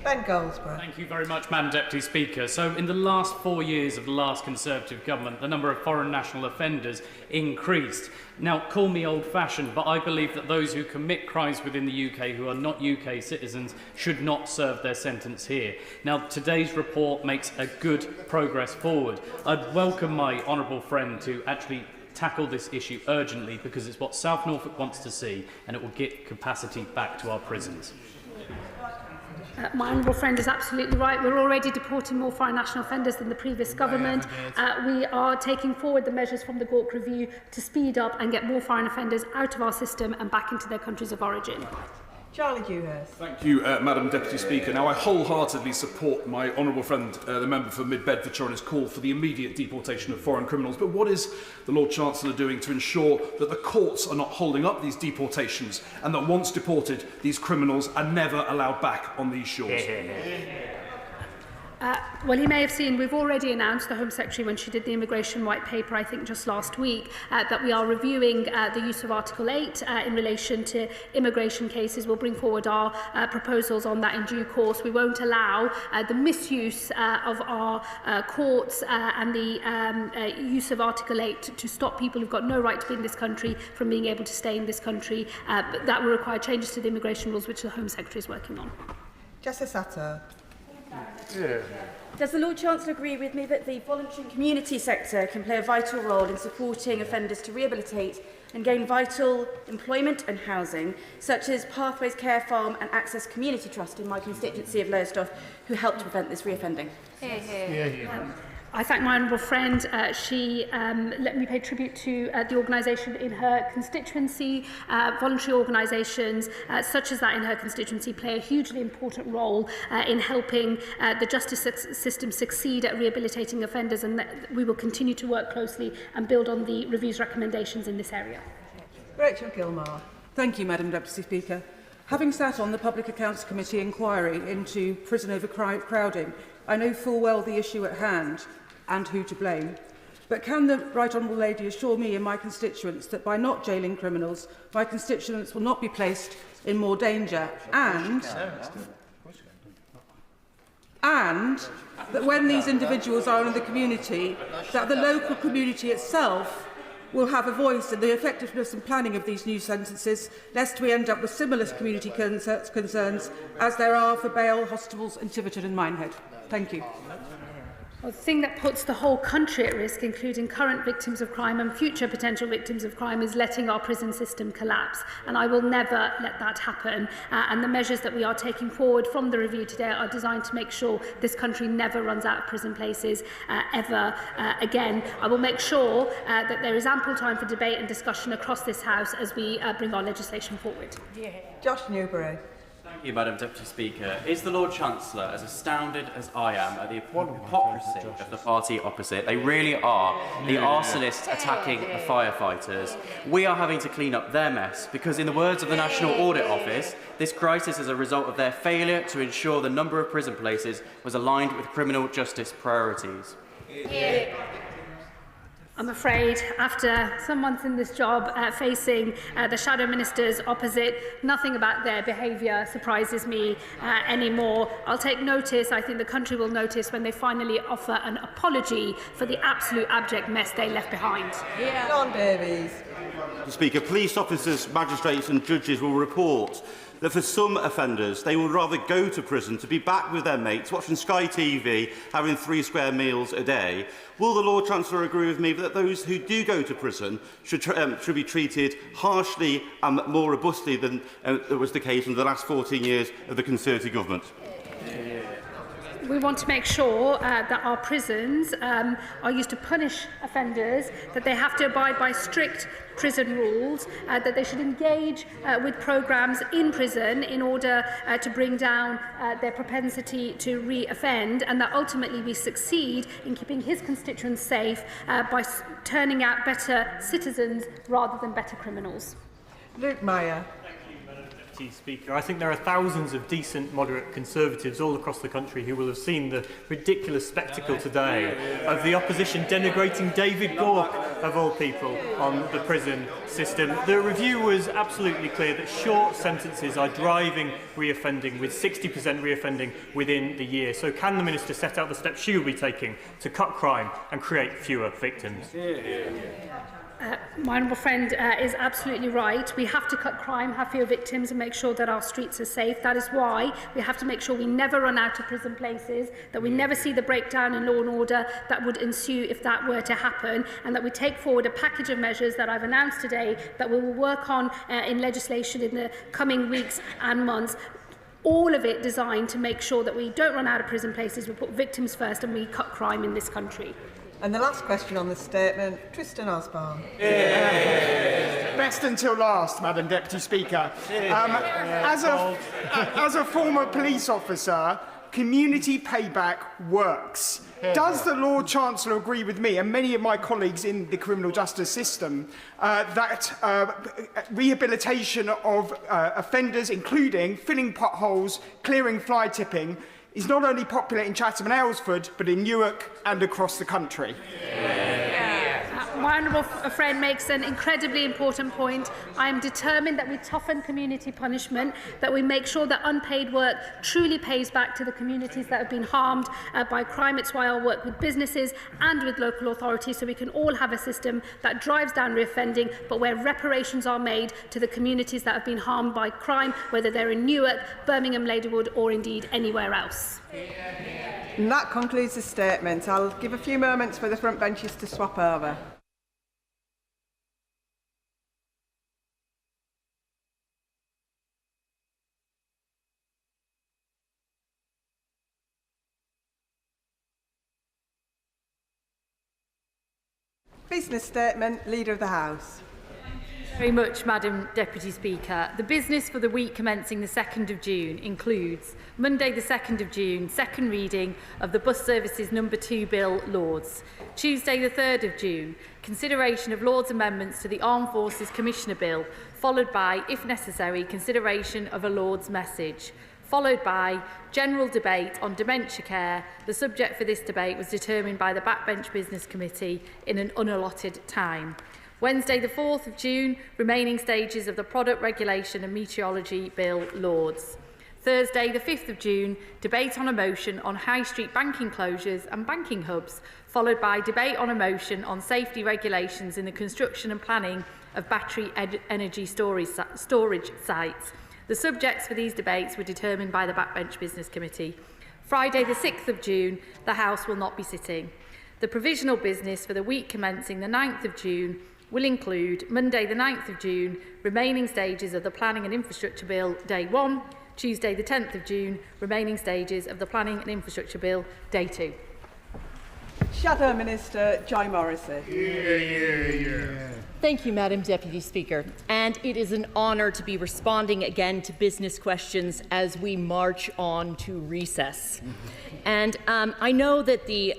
Ben Goldsborough. Thank you very much, Madam Deputy Speaker. So in the last 4 years of the last Conservative government, the number of foreign national offenders increased. Now, call me old-fashioned, but I believe that those who commit crimes within the UK who are not UK citizens should not serve their sentence here. Now, today's report makes a good progress forward. I'd welcome my honourable friend to actually tackle this issue urgently, because it's what South Norfolk wants to see, and it will get capacity back to our prisons. My honourable friend is absolutely right. We're already deporting more foreign national offenders than the previous government. We are taking forward the measures from the Gork Review to speed up and get more foreign offenders out of our system and back into their countries of origin. Charlie Dewhurst. Thank you, Madam Deputy Speaker. Now, I wholeheartedly support my honourable friend, the member for Mid-Bedfordshire, on his call for the immediate deportation of foreign criminals. But what is the Lord Chancellor doing to ensure that the courts are not holding up these deportations, and that once deported, these criminals are never allowed back on these shores? Well, he may have seen, we've already announced, the Home Secretary, when she did the immigration white paper, I think just last week, that we are reviewing the use of Article 8 in relation to immigration cases. We'll bring forward our proposals on that in due course. We won't allow the misuse of our courts and the use of Article 8 to stop people who've got no right to be in this country from being able to stay in this country. But that will require changes to the immigration rules, which the Home Secretary is working on. Justice Satter. Does the Lord Chancellor agree with me that the voluntary community sector can play a vital role in supporting offenders to rehabilitate and gain vital employment and housing, such as Pathways Care Farm and Access Community Trust in my constituency of Lowestoft, who helped to prevent this reoffending? I thank my honourable friend. She let me pay tribute to the organisation in her constituency. Voluntary organisations such as that in her constituency play a hugely important role in helping the justice system succeed at rehabilitating offenders, and we will continue to work closely and build on the review's recommendations in this area. Rachel Gilmore. Thank you, Madam Deputy Speaker. Having sat on the Public Accounts Committee inquiry into prison overcrowding, I know full well the issue at hand and who to blame. But can the Right Honourable Lady assure me and my constituents that by not jailing criminals, my constituents will not be placed in more danger, and that when these individuals are in the community, that the local community itself will have a voice in the effectiveness and planning of these new sentences, lest we end up with similar community concerns as there are for Bale, Hostables and Tiverton and Minehead. Thank you. Well, the thing that puts the whole country at risk, including current victims of crime and future potential victims of crime, is letting our prison system collapse. And I will never let that happen. And the measures that we are taking forward from the review today are designed to make sure this country never runs out of prison places ever again. I will make sure that there is ample time for debate and discussion across this House as we bring our legislation forward. Josh Newbury. Thank you, Madam Deputy Speaker. Is the Lord Chancellor as astounded as I am at the hypocrisy of the party opposite? They really are the arsonists attacking the firefighters. We are having to clean up their mess because, in the words of the National Audit Office, this crisis is a result of their failure to ensure the number of prison places was aligned with criminal justice priorities. I'm afraid, after some months in this job, facing the shadow ministers opposite, nothing about their behaviour surprises me anymore. I'll take notice, I think the country will notice, when they finally offer an apology for the absolute abject mess they left behind. John Davies. Mr. Speaker, police officers, magistrates and judges will report that for some offenders, they would rather go to prison to be back with their mates, watching Sky TV, having 3 square meals a day. Will the Lord Chancellor agree with me that those who do go to prison should be treated harshly and more robustly than was the case in the last 14 years of the Conservative government? We want to make sure that our prisons are used to punish offenders, that they have to abide by strict prison rules, that they should engage with programmes in prison in order to bring down their propensity to re-offend, and that ultimately we succeed in keeping his constituents safe by turning out better citizens rather than better criminals. Luke Meyer. Speaker, I think there are thousands of decent, moderate Conservatives all across the country who will have seen the ridiculous spectacle today of the opposition denigrating David Gork, of all people, on the prison system. The review was absolutely clear that short sentences are driving reoffending, with 60% reoffending within the year. So can the Minister set out the steps she will be taking to cut crime and create fewer victims? My honourable friend is absolutely right. We have to cut crime, have fewer victims and make sure that our streets are safe. That is why we have to make sure we never run out of prison places, that we never see the breakdown in law and order that would ensue if that were to happen, and that we take forward a package of measures that I've announced today that we will work on in legislation in the coming weeks and months. All of it designed to make sure that we don't run out of prison places, we put victims first and we cut crime in this country. And the last question on the statement, Tristan Osborne. Best until last, Madam Deputy Speaker. As a former police officer, community payback works. Does the Lord Chancellor agree with me and many of my colleagues in the criminal justice system that rehabilitation of offenders, including filling potholes, clearing fly tipping, is not only popular in Chatham and Aylesford, but in Newark and across the country? My honourable friend makes an incredibly important point. I am determined that we toughen community punishment, that we make sure that unpaid work truly pays back to the communities that have been harmed by crime. It's why I'll work with businesses and with local authorities so we can all have a system that drives down reoffending, but where reparations are made to the communities that have been harmed by crime, whether they're in Newark, Birmingham, Ladywood or indeed anywhere else. And that concludes the statement. I'll give a few moments for the front benches to swap over. Business statement, Leader of the House. Very much, Madam Deputy Speaker. The business for the week commencing the 2nd of June includes Monday the 2nd of June, second reading of the Bus Services No. 2 Bill, Lords. Tuesday the 3rd of June, consideration of Lords amendments to the Armed Forces Commissioner Bill, followed by, if necessary, consideration of a Lords message. Followed by general debate on dementia care. The subject for this debate was determined by the Backbench Business Committee in an unallotted time. Wednesday the 4th of June, remaining stages of the Product Regulation and Meteorology Bill, Lords. Thursday the 5th of June, debate on a motion on high street banking closures and banking hubs, followed by debate on a motion on safety regulations in the construction and planning of battery energy storage sites. The subjects for these debates were determined by the Backbench Business Committee. Friday the 6th of June, the House will not be sitting. The provisional business for the week commencing the 9th of June will include Monday the 9th of June, remaining stages of the Planning and Infrastructure Bill, Day 1, Tuesday the 10th of June, remaining stages of the Planning and Infrastructure Bill, Day 2. Shadow Minister Joy Morrissey. Thank you, Madam Deputy Speaker. And it is an honour to be responding again to business questions as we march on to recess. And I know that the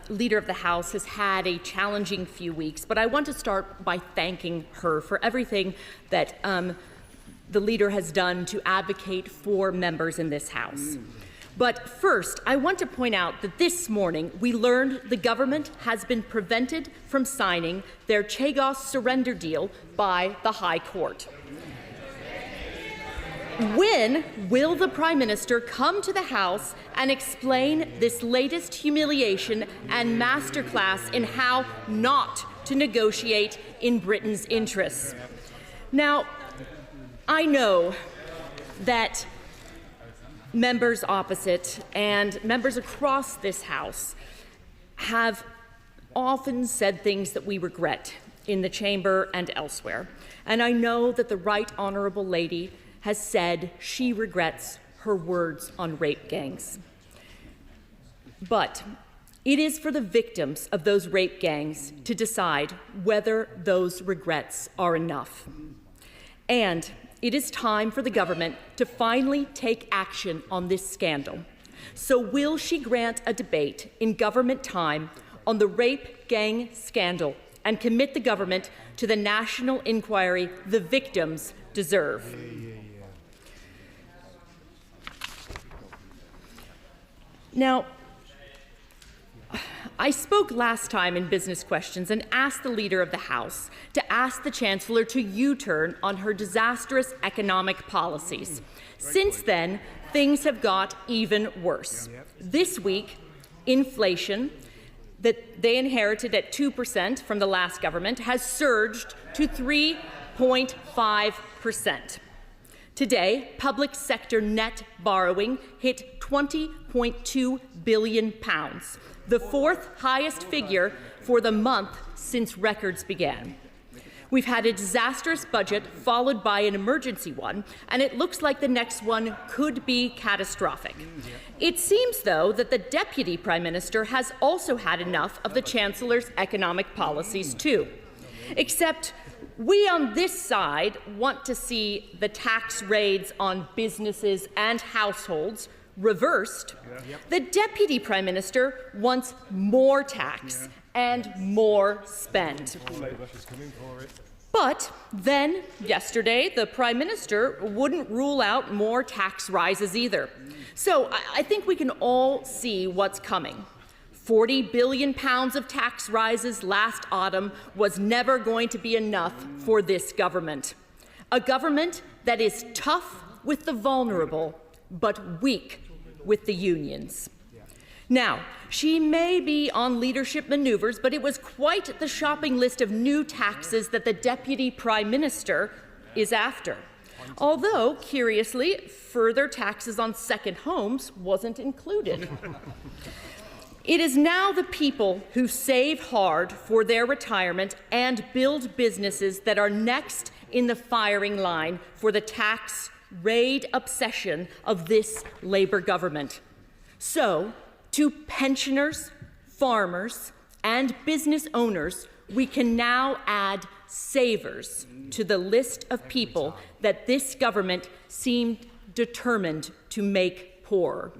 Leader of the House has had a challenging few weeks, but I want to start by thanking her for everything that the Leader has done to advocate for members in this House. But first, I want to point out that this morning we learned the government has been prevented from signing their Chagos surrender deal by the High Court. When will the Prime Minister come to the House and explain this latest humiliation and masterclass in how not to negotiate in Britain's interests? Now, I know that members opposite and members across this House have often said things that we regret in the chamber and elsewhere. And I know that the Right Honourable Lady has said she regrets her words on rape gangs. But it is for the victims of those rape gangs to decide whether those regrets are enough. And it is time for the government to finally take action on this scandal. So will she grant a debate in government time on the rape gang scandal and commit the government to the national inquiry the victims deserve? Now, I spoke last time in business questions and asked the Leader of the House to ask the Chancellor to U-turn on her disastrous economic policies. Since then, things have got even worse. This week, inflation, that they inherited at 2% from the last government has surged to 3.5%. Today, public sector net borrowing hit £20.2 billion, the fourth highest figure for the month since records began. We've had a disastrous budget followed by an emergency one, and it looks like the next one could be catastrophic. It seems, though, that the Deputy Prime Minister has also had enough of the Chancellor's economic policies too. Except we on this side want to see the tax raids on businesses and households reversed. The Deputy Prime Minister wants more tax and more spend. But then, yesterday, the Prime Minister wouldn't rule out more tax rises either. So I think we can all see what's coming. £40 billion of tax rises last autumn was never going to be enough for this government. A government that is tough with the vulnerable, but weak with the unions. Now, she may be on leadership manoeuvres, but it was quite the shopping list of new taxes that the Deputy Prime Minister is after. Although, curiously, further taxes on second homes wasn't included. It is now the people who save hard for their retirement and build businesses that are next in the firing line for the tax raid obsession of this Labour government. So, to pensioners, farmers, and business owners, we can now add savers to the list of people that this government seemed determined to make poorer.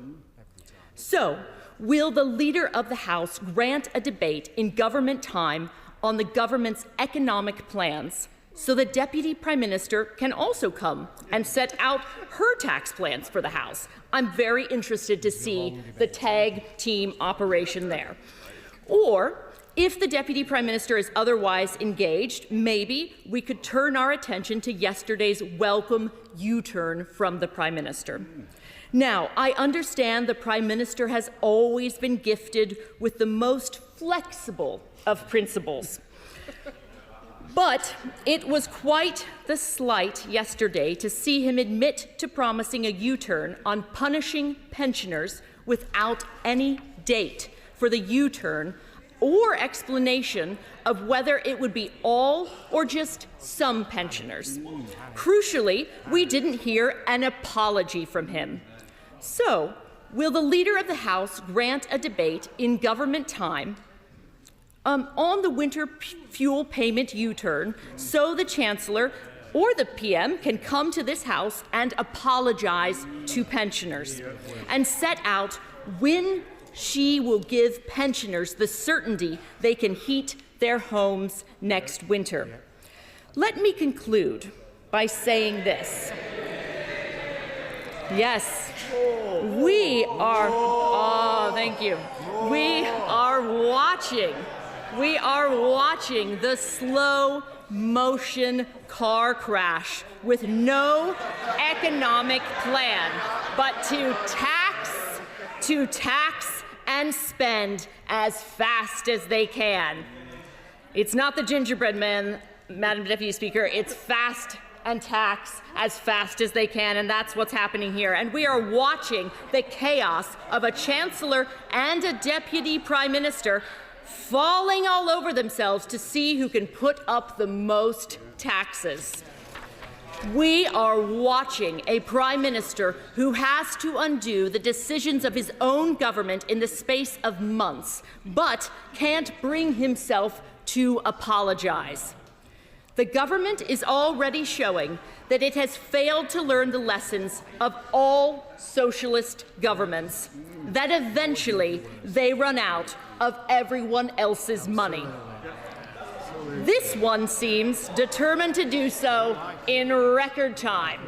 So, will the Leader of the House grant a debate in government time on the government's economic plans so the Deputy Prime Minister can also come and set out her tax plans for the House? I'm very interested to see the tag team operation there. Or, if the Deputy Prime Minister is otherwise engaged, maybe we could turn our attention to yesterday's welcome U-turn from the Prime Minister. Now, I understand the Prime Minister has always been gifted with the most flexible of principles. But it was quite the slight yesterday to see him admit to promising a U-turn on punishing pensioners without any date for the U-turn or explanation of whether it would be all or just some pensioners. Crucially, we didn't hear an apology from him. So, will the Leader of the House grant a debate in government time on the winter fuel payment U-turn so the Chancellor or the PM can come to this House and apologize to pensioners and set out when she will give pensioners the certainty they can heat their homes next winter. Let me conclude by saying this. Yes, we are, thank you. We are watching the slow motion car crash with no economic plan but to tax and spend as fast as they can. It's not the gingerbread man, Madam Deputy Speaker, it's fast and tax as fast as they can, and that's what's happening here. And we are watching the chaos of a Chancellor and a Deputy Prime Minister falling all over themselves to see who can put up the most taxes. We are watching a Prime Minister who has to undo the decisions of his own government in the space of months, but can't bring himself to apologize. The government is already showing that it has failed to learn the lessons of all socialist governments, that eventually they run out of everyone else's money. This one seems determined to do so in record time.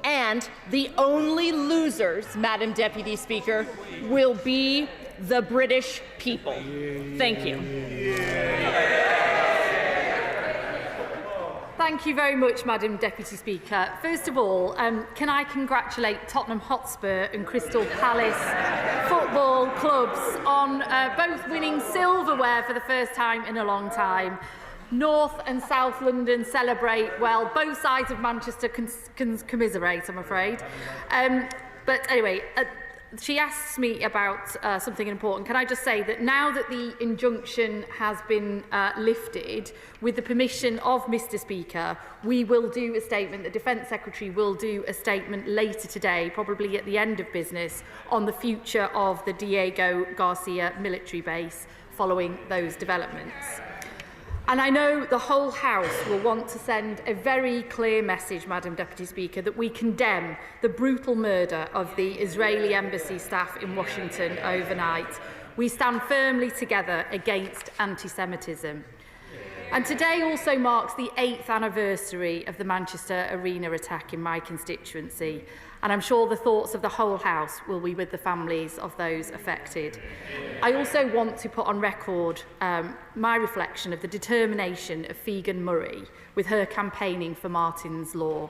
And the only losers, Madam Deputy Speaker, will be the British people. Thank you. Thank you very much, Madam Deputy Speaker. First of all, can I congratulate Tottenham Hotspur and Crystal Palace football clubs on both winning silverware for the first time in a long time. North and South London celebrate, well, both sides of Manchester commiserate, I'm afraid. But anyway, she asks me about something important. Can I just say that now that the injunction has been lifted, with the permission of Mr Speaker, we will do a statement, the Defence Secretary will do a statement later today, probably at the end of business, on the future of the Diego Garcia military base following those developments. And I know the whole House will want to send a very clear message, Madam Deputy Speaker, that we condemn the brutal murder of the Israeli embassy staff in Washington overnight. We stand firmly together against anti-Semitism. And today also marks the 8th anniversary of the Manchester Arena attack in my constituency. And I'm sure the thoughts of the whole House will be with the families of those affected. I also want to put on record my reflection of the determination of Figan Murray with her campaigning for Martin's Law.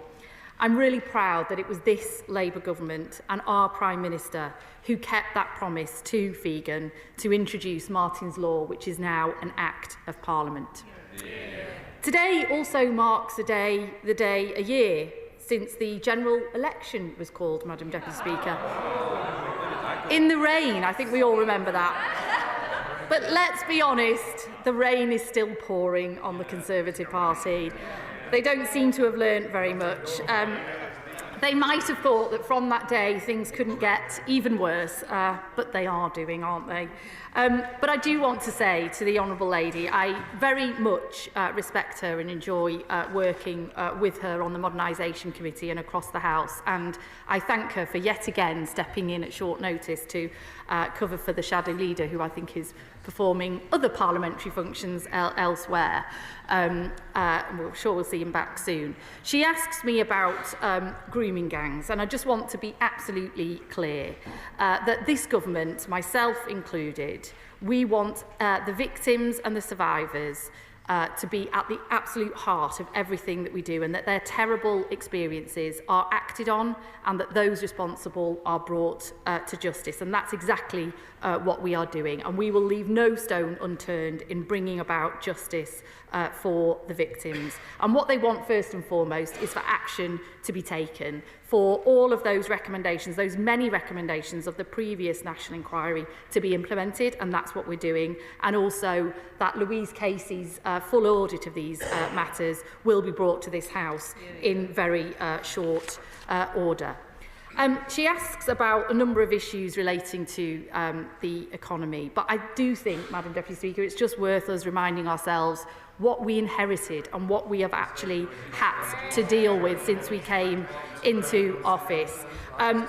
I'm really proud that it was this Labour government and our Prime Minister who kept that promise to Figan to introduce Martin's Law, which is now an Act of Parliament. Today also marks a year since the general election was called, Madam Deputy Speaker. In the rain, I think we all remember that. But let's be honest, the rain is still pouring on the Conservative Party. They don't seem to have learnt very much. They might have thought that from that day things couldn't get even worse, but they are doing, aren't they? But I do want to say to the Honourable Lady, I very much respect her and enjoy working with her on the Modernisation Committee and across the House, and I thank her for yet again stepping in at short notice to cover for the Shadow Leader, who I think is performing other parliamentary functions elsewhere. We're sure we'll see him back soon. She asks me about grooming gangs, and I just want to be absolutely clear that this government, myself included, we want the victims and the survivors to be at the absolute heart of everything that we do, and that their terrible experiences are acted on and that those responsible are brought to justice. And that's exactly what we are doing, and we will leave no stone unturned in bringing about justice for the victims. And what they want first and foremost is for action to be taken for all of those recommendations, those many recommendations of the previous National Inquiry to be implemented, and that's what we're doing. And also that Louise Casey's full audit of these matters will be brought to this House in very short order. She asks about a number of issues relating to the economy, but I do think, Madam Deputy Speaker, it's just worth us reminding ourselves what we inherited and what we have actually had to deal with since we came into office.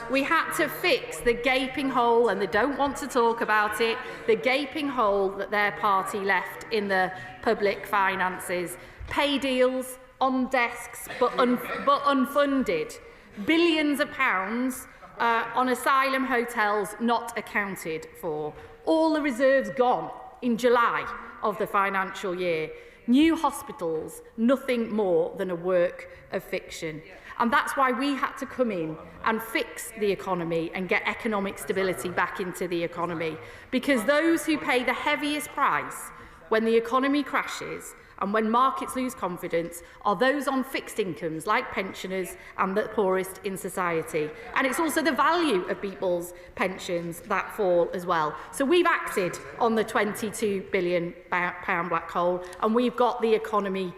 We had to fix the gaping hole, and they don't want to talk about it, the gaping hole that their party left in the public finances. Pay deals on desks but unfunded. Billions of pounds on asylum hotels not accounted for. All the reserves gone in July of the financial year. New hospitals, nothing more than a work of fiction. And that's why we had to come in and fix the economy and get economic stability back into the economy. Because those who pay the heaviest price when the economy crashes and when markets lose confidence are those on fixed incomes like pensioners and the poorest in society. And it's also the value of people's pensions that fall as well. So we've acted on the £22 billion black hole, and we've got the economy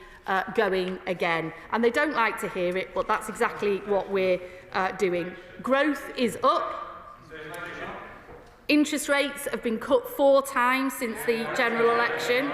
going again. And they don't like to hear it, but that's exactly what we're doing. Growth is up. Interest rates have been cut 4 times since the general election.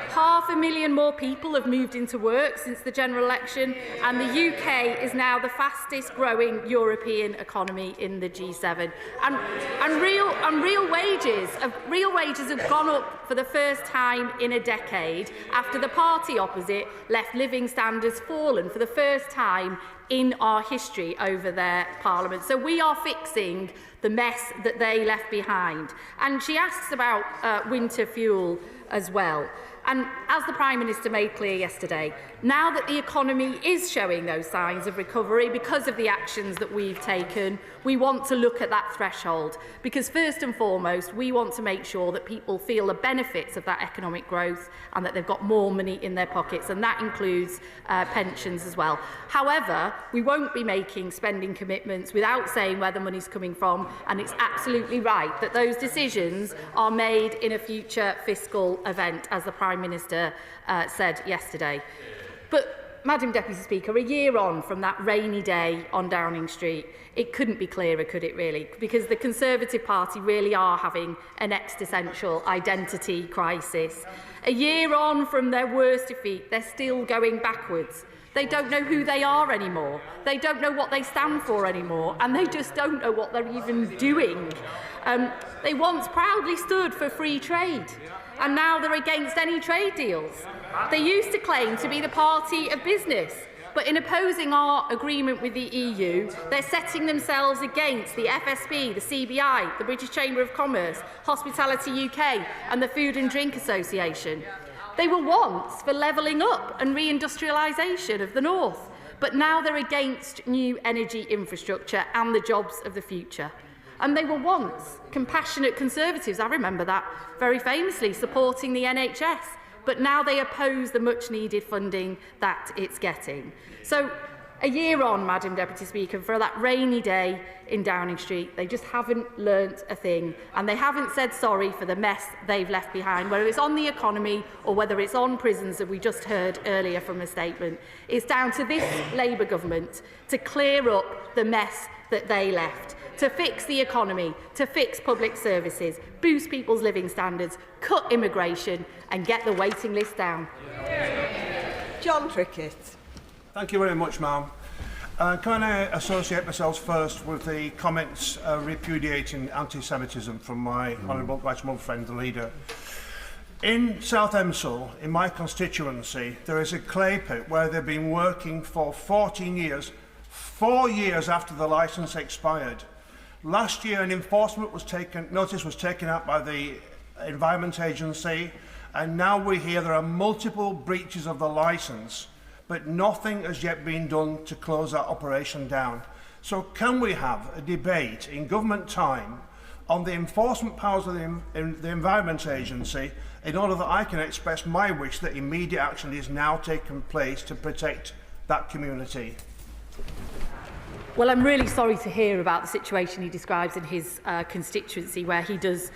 500,000 more people have moved into work since the general election, and the UK is now the fastest growing European economy in the G7. And real wages have gone up for the first time in a decade, after the party opposite left living standards fallen for the first time in our history over their parliament. So we are fixing the mess that they left behind. And she asks about winter fuel as well. And as the Prime Minister made clear yesterday, now that the economy is showing those signs of recovery because of the actions that we've taken, we want to look at that threshold, because first and foremost, we want to make sure that people feel the benefits of that economic growth and that they've got more money in their pockets, and that includes pensions as well. However, we won't be making spending commitments without saying where the money's coming from, and it's absolutely right that those decisions are made in a future fiscal event, as the Prime Minister said yesterday. But, Madam Deputy Speaker, a year on from that rainy day on Downing Street, it couldn't be clearer, could it really? Because the Conservative Party really are having an existential identity crisis. A year on from their worst defeat, they're still going backwards. They don't know who they are anymore. They don't know what they stand for anymore, and they just don't know what they're even doing. They once proudly stood for free trade, and now they're against any trade deals. They used to claim to be the party of business, but in opposing our agreement with the EU, they're setting themselves against the FSB, the CBI, the British Chamber of Commerce, Hospitality UK and the Food and Drink Association. They were once for levelling up and reindustrialisation of the North, but now they're against new energy infrastructure and the jobs of the future. And they were once compassionate Conservatives, I remember that very famously, supporting the NHS, but now they oppose the much-needed funding that it's getting. So, a year on, Madam Deputy Speaker, for that rainy day in Downing Street, they just haven't learnt a thing, and they haven't said sorry for the mess they've left behind, whether it's on the economy or whether it's on prisons, that we just heard earlier from a statement. It's down to this Labour government to clear up the mess that they left, to fix the economy, to fix public services, boost people's living standards, cut immigration and get the waiting list down. John Trickett. Thank you very much, ma'am. Can I associate myself first with the comments repudiating anti-Semitism from my honourable right-honourable friend, the leader. In South Emsall, in my constituency, there is a clay pit where they've been working for 14 years, 4 years after the licence expired. Last year, an enforcement notice was taken out by the Environment Agency, and now we hear there are multiple breaches of the licence, but nothing has yet been done to close that operation down. So can we have a debate in government time on the enforcement powers of the Environment Agency in order that I can express my wish that immediate action is now taking place to protect that community? Well, I'm really sorry to hear about the situation he describes in his constituency, where he does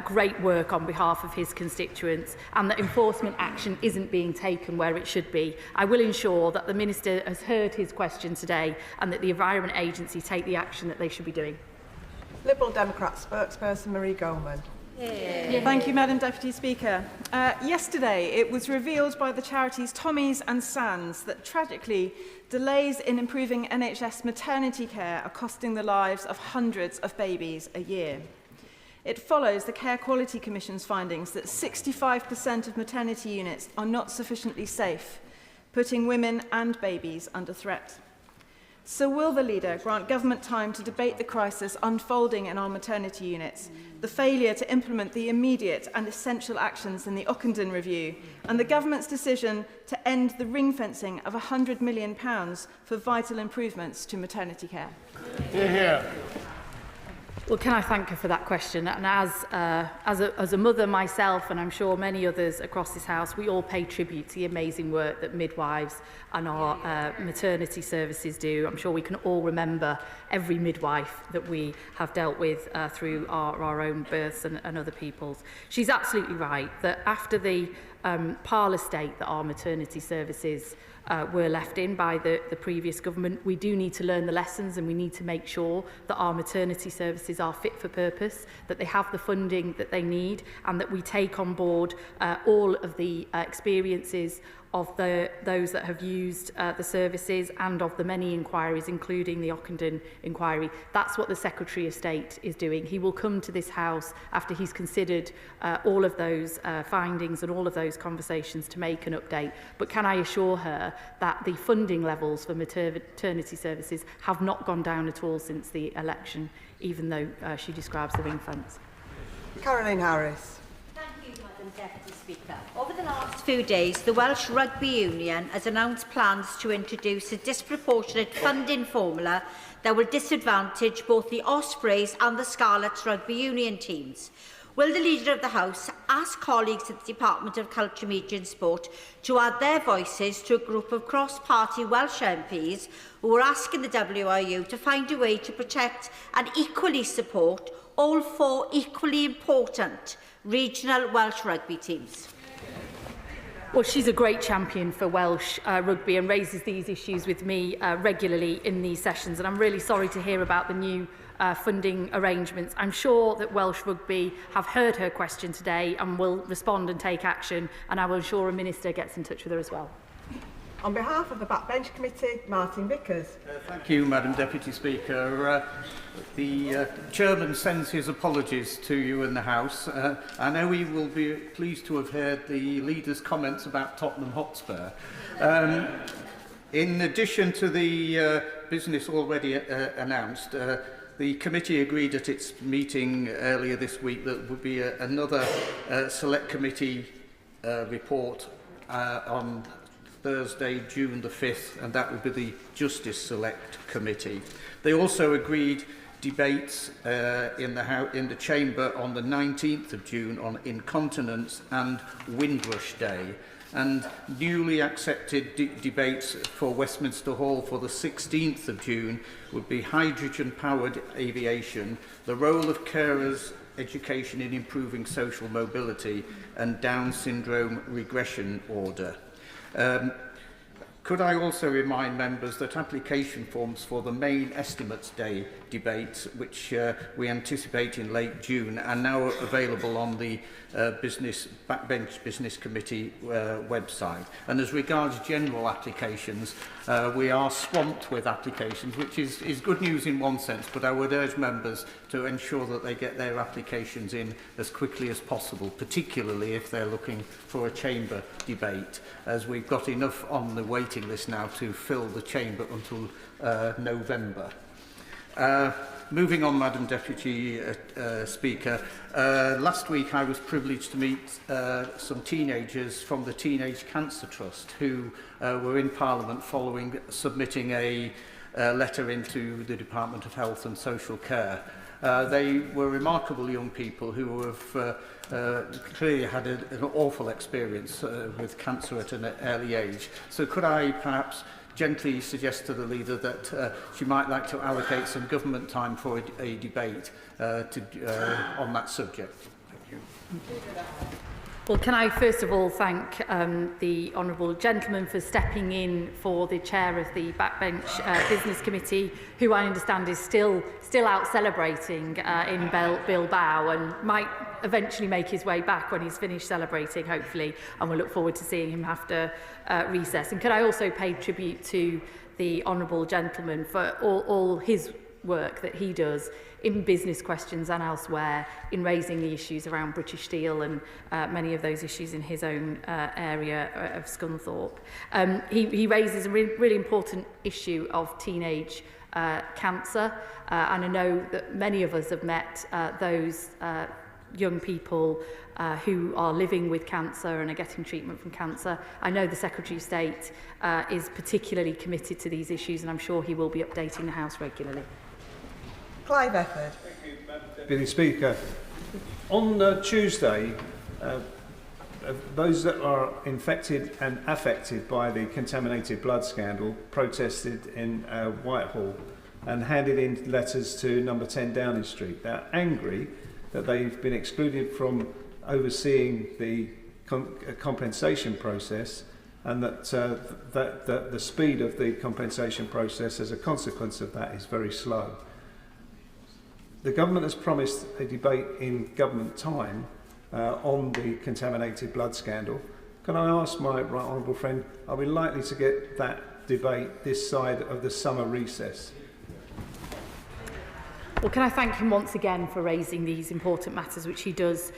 great work on behalf of his constituents, and that enforcement action isn't being taken where it should be. I will ensure that the Minister has heard his question today and that the Environment Agency take the action that they should be doing. Liberal Democrat spokesperson Marie Goldman. Thank you, Madam Deputy Speaker. Yesterday, it was revealed by the charities Tommy's and Sands that, tragically, delays in improving NHS maternity care are costing the lives of hundreds of babies a year. It follows the Care Quality Commission's findings that 65% of maternity units are not sufficiently safe, putting women and babies under threat. So will the leader grant government time to debate the crisis unfolding in our maternity units, the failure to implement the immediate and essential actions in the Ockenden review, and the government's decision to end the ring-fencing of £100 million for vital improvements to maternity care? Hear, hear. Well, can I thank her for that question? And as a mother myself, and I'm sure many others across this House, we all pay tribute to the amazing work that midwives and our maternity services do. I'm sure we can all remember every midwife that we have dealt with through our own births and other people's. She's absolutely right that after the parlour state that our maternity services were left in by the previous government, we do need to learn the lessons, and we need to make sure that our maternity services are fit for purpose, that they have the funding that they need, and that we take on board all of the experiences of those that have used the services and of the many inquiries, including the Ockenden inquiry. That's what the Secretary of State is doing. He will come to this House after he's considered all of those findings and all of those conversations to make an update. But can I assure her that the funding levels for maternity services have not gone down at all since the election, even though she describes the ring fence? Caroline Harris. Madam Deputy Speaker. Over the last few days, the Welsh Rugby Union has announced plans to introduce a disproportionate funding formula that will disadvantage both the Ospreys and the Scarlets Rugby Union teams. Will the Leader of the House ask colleagues at the Department of Culture, Media and Sport to add their voices to a group of cross-party Welsh MPs who are asking the WRU to find a way to protect and equally support all four equally important regional Welsh rugby teams? Well, she's a great champion for Welsh rugby and raises these issues with me regularly in these sessions, and I'm really sorry to hear about the new funding arrangements. I'm sure that Welsh Rugby have heard her question today and will respond and take action, and I will ensure a minister gets in touch with her as well. On behalf of the Backbench Committee, Martin Vickers. Thank you, Madam Deputy Speaker. The Chairman sends his apologies to you in the House. I know he will be pleased to have heard the Leader's comments about Tottenham Hotspur. In addition to the business already announced, the committee agreed at its meeting earlier this week that there would be another select committee report on Thursday, June the 5th, and that will be the Justice Select Committee. They also agreed debates in the Chamber on the 19th of June on incontinence and Windrush Day, and newly accepted debates for Westminster Hall for the 16th of June would be hydrogen-powered aviation, the role of carers, education in improving social mobility, and Down syndrome regression order. Could I also remind members that application forms for the main Estimates Day debate, which we anticipate in late June, are now available on the Backbench Business Committee website. And as regards general applications, we are swamped with applications, which is good news in one sense, but I would urge members to ensure that they get their applications in as quickly as possible, particularly if they're looking for a chamber debate, as we've got enough on the waiting list now to fill the chamber until November. Moving on, Madam Deputy Speaker, last week I was privileged to meet some teenagers from the Teenage Cancer Trust who were in Parliament following submitting a letter into the Department of Health and Social Care. They were remarkable young people who have clearly had an awful experience with cancer at an early age. So could I perhaps gently suggest to the Leader that she might like to allocate some government time for a debate on that subject? Thank you. Well, can I first of all thank the honourable gentleman for stepping in for the chair of the Backbench Business Committee, who I understand is still out celebrating in Bilbao and might eventually make his way back when he's finished celebrating, hopefully, and we'll look forward to seeing him after recess. And could I also pay tribute to the honourable gentleman for all his work that he does in business questions and elsewhere in raising the issues around British Steel and many of those issues in his own area of Scunthorpe. He raises a really important issue of teenage cancer, and I know that many of us have met those young people who are living with cancer and are getting treatment from cancer. I know the Secretary of State is particularly committed to these issues, and I'm sure he will be updating the House regularly. Clive Efford. Thank you, Madam Deputy Speaker. On Tuesday, those that are infected and affected by the contaminated blood scandal protested in Whitehall and handed in letters to number 10 Downing Street. They're angry that they've been excluded from overseeing the compensation process, and that the speed of the compensation process as a consequence of that is very slow. The government has promised a debate in government time on the contaminated blood scandal. Can I ask my right honourable friend, are we likely to get that debate this side of the summer recess? Well, can I thank him once again for raising these important matters, which he does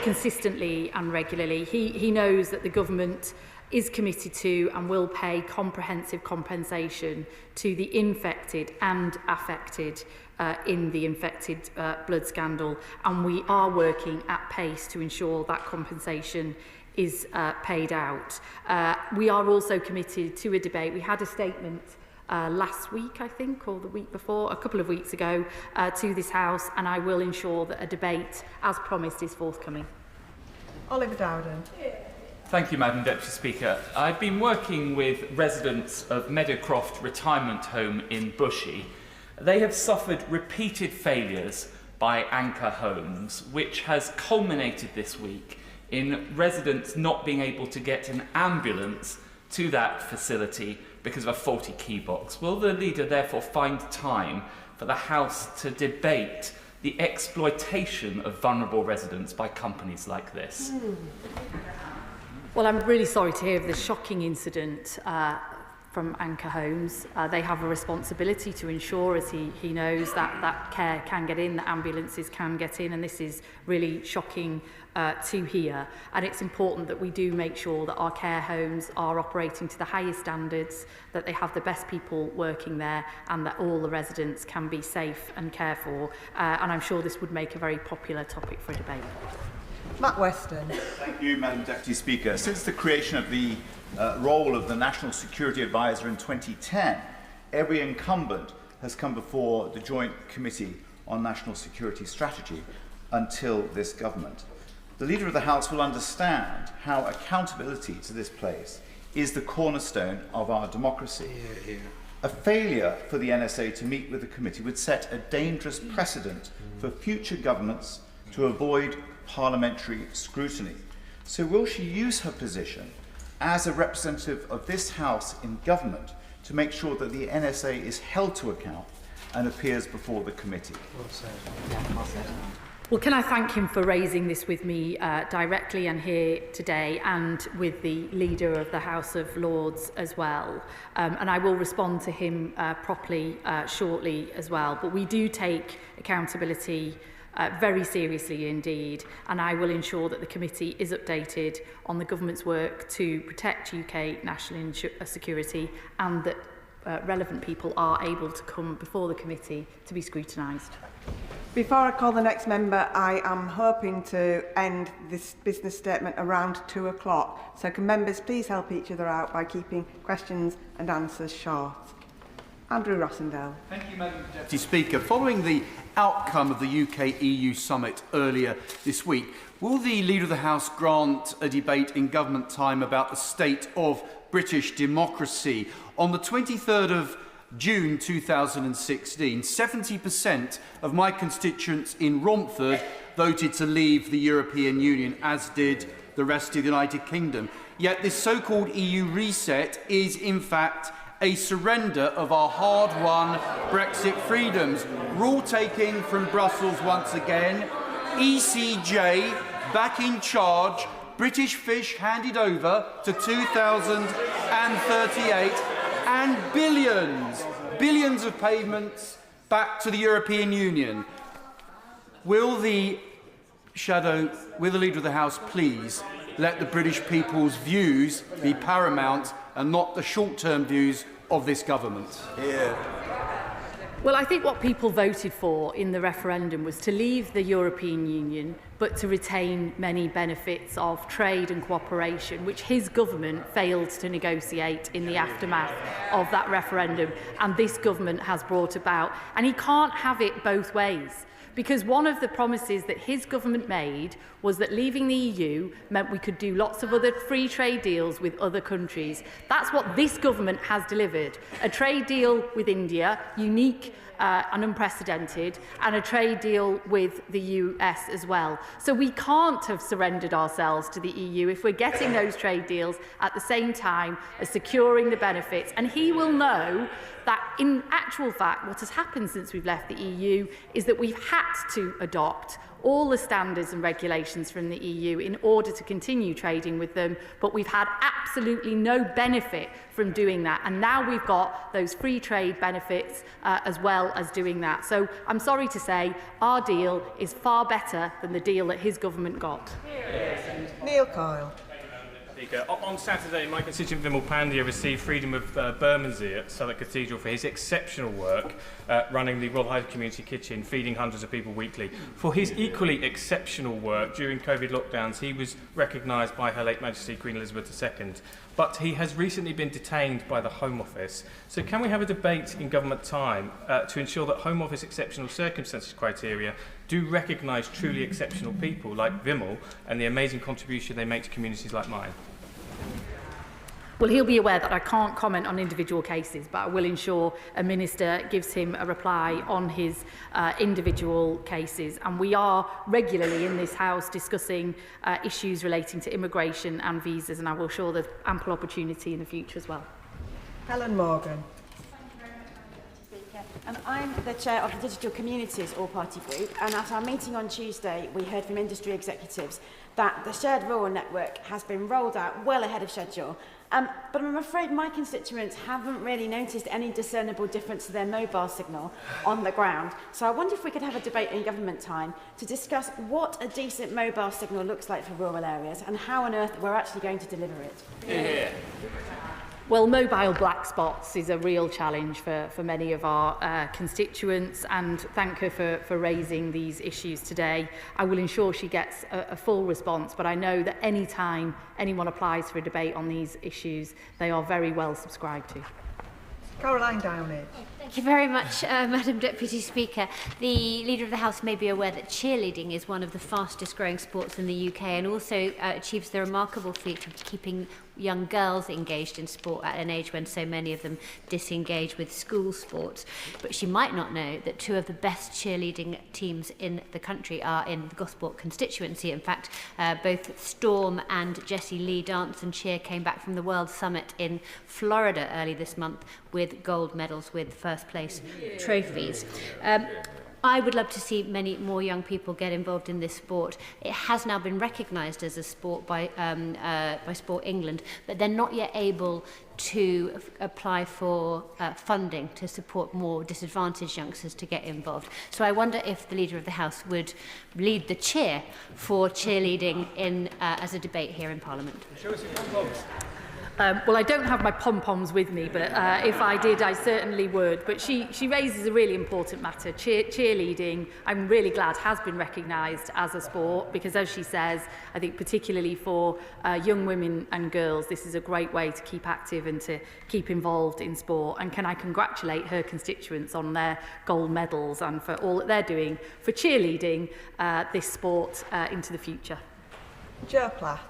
consistently and regularly. He knows that the government is committed to and will pay comprehensive compensation to the infected and affected in the infected blood scandal, and we are working at pace to ensure that compensation is paid out. We are also committed to a debate. We had a statement last week, I think, or the week before, a couple of weeks ago, to this House, and I will ensure that a debate, as promised, is forthcoming. Oliver Dowden. Thank you, Madam Deputy Speaker. I've been working with residents of Meadowcroft Retirement Home in Bushey. They have suffered repeated failures by Anchor Homes, which has culminated this week in residents not being able to get an ambulance to that facility because of a faulty key box. Will the leader therefore find time for the House to debate the exploitation of vulnerable residents by companies like this? Well, I'm really sorry to hear of this shocking incident from Anchor Homes. They have a responsibility to ensure, as he knows, that care can get in, that ambulances can get in, and this is really shocking to hear. And it's important that we do make sure that our care homes are operating to the highest standards, that they have the best people working there, and that all the residents can be safe and cared for. And I'm sure this would make a very popular topic for a debate. Matt Weston. Thank you, Madam Deputy Speaker. Since the creation of the role of the National Security Advisor in 2010, every incumbent has come before the Joint Committee on National Security Strategy until this government. The Leader of the House will understand how accountability to this place is the cornerstone of our democracy. A failure for the NSA to meet with the committee would set a dangerous precedent for future governments to avoid parliamentary scrutiny. So will she use her position as a representative of this House in government to make sure that the NSA is held to account and appears before the committee? Well, can I thank him for raising this with me directly and here today, and with the Leader of the House of Lords as well. And I will respond to him properly shortly as well. But we do take accountability very seriously indeed, and I will ensure that the committee is updated on the government's work to protect UK national security, and that relevant people are able to come before the committee to be scrutinised. Before I call the next member, I am hoping to end this business statement around 2 o'clock. So can members please help each other out by keeping questions and answers short. Andrew Rossendale. Thank you, Madam Deputy Speaker. Following the outcome of the UK-EU summit earlier this week, will the Leader of the House grant a debate in government time about the state of British democracy? On the 23rd of June 2016, 70% of my constituents in Romford voted to leave the European Union, as did the rest of the United Kingdom. Yet this so-called EU reset is, in fact, a surrender of our hard-won Brexit freedoms. Rule-taking from Brussels once again, ECJ back in charge, British fish handed over to 2038, and billions of payments back to the European Union. Will the Leader of the House please let the British people's views be paramount and not the short-term views of this government? Well, I think what people voted for in the referendum was to leave the European Union, but to retain many benefits of trade and cooperation, which his government failed to negotiate in the aftermath of that referendum, and this government has brought about. And he can't have it both ways, because one of the promises that his government made was that leaving the EU meant we could do lots of other free trade deals with other countries. That's what this government has delivered. A trade deal with India, unique and unprecedented, and a trade deal with the US as well. So we can't have surrendered ourselves to the EU if we're getting those trade deals at the same time as securing the benefits. And he will know that in actual fact what has happened since we've left the EU is that we've had had to adopt all the standards and regulations from the EU in order to continue trading with them, but we've had absolutely no benefit from doing that. And now we've got those free trade benefits as well as doing that. So I'm sorry to say our deal is far better than the deal that his government got. Neil Kyle. Speaker. On Saturday, my constituent Vimal Pandya received Freedom of Bermondsey at Southwark Cathedral for his exceptional work running the Royal Hyde Community Kitchen, feeding hundreds of people weekly. For his equally exceptional work during COVID lockdowns, he was recognised by Her late Majesty Queen Elizabeth II. But he has recently been detained by the Home Office. So can we have a debate in government time to ensure that Home Office exceptional circumstances criteria do recognise truly exceptional people like Vimal and the amazing contribution they make to communities like mine? Well, he'll be aware that I can't comment on individual cases, but I will ensure a minister gives him a reply on his individual cases. And we are regularly in this House discussing issues relating to immigration and visas, and I will ensure there's ample opportunity in the future as well. Helen Morgan. And I'm the chair of the Digital Communities All-Party Group, and at our meeting on Tuesday we heard from industry executives that the shared rural network has been rolled out well ahead of schedule. But I'm afraid my constituents haven't really noticed any discernible difference to their mobile signal on the ground. So I wonder if we could have a debate in government time to discuss what a decent mobile signal looks like for rural areas and how on earth we're actually going to deliver it. Yeah. Well, mobile black spots is a real challenge for many of our constituents, and thank her for raising these issues today. I will ensure she gets a full response, but I know that any time anyone applies for a debate on these issues, they are very well subscribed to. Caroline Downey. Thank you very much, Madam Deputy Speaker. The Leader of the House may be aware that cheerleading is one of the fastest growing sports in the UK and also achieves the remarkable feat of keeping young girls engaged in sport at an age when so many of them disengage with school sports. But she might not know that two of the best cheerleading teams in the country are in the Gosport constituency. In fact, both Storm and Jessie Lee Dance and Cheer came back from the World Summit in Florida early this month with gold medals with first place trophies. I would love to see many more young people get involved in this sport. It has now been recognised as a sport by Sport England, but they're not yet able to apply for funding to support more disadvantaged youngsters to get involved. So I wonder if the Leader of the House would lead the cheer for cheerleading in, as a debate here in Parliament. Show us your pom-poms. Well, I don't have my pom-poms with me, but if I did, I certainly would. But she raises a really important matter. Cheerleading, I'm really glad, has been recognised as a sport because, as she says, I think particularly for young women and girls, this is a great way to keep active and to keep involved in sport. And can I congratulate her constituents on their gold medals and for all that they're doing for cheerleading this sport into the future. Joe Platt.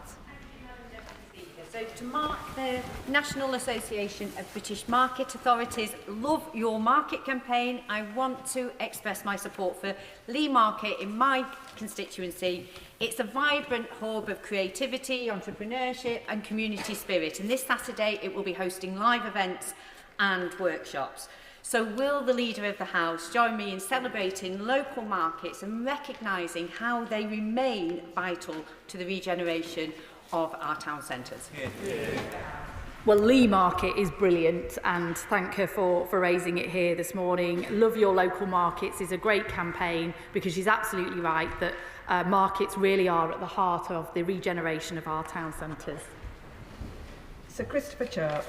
So to mark the National Association of British Market Authorities Love Your Market campaign, I want to express my support for Lee Market in my constituency. It's a vibrant hub of creativity, entrepreneurship and community spirit, and this Saturday it will be hosting live events and workshops. So will the Leader of the House join me in celebrating local markets and recognising how they remain vital to the regeneration of our town centres? Well, Lee Market is brilliant, and thank her for raising it here this morning. Love Your Local Markets is a great campaign because she's absolutely right that markets really are at the heart of the regeneration of our town centres. Sir Christopher Chirp.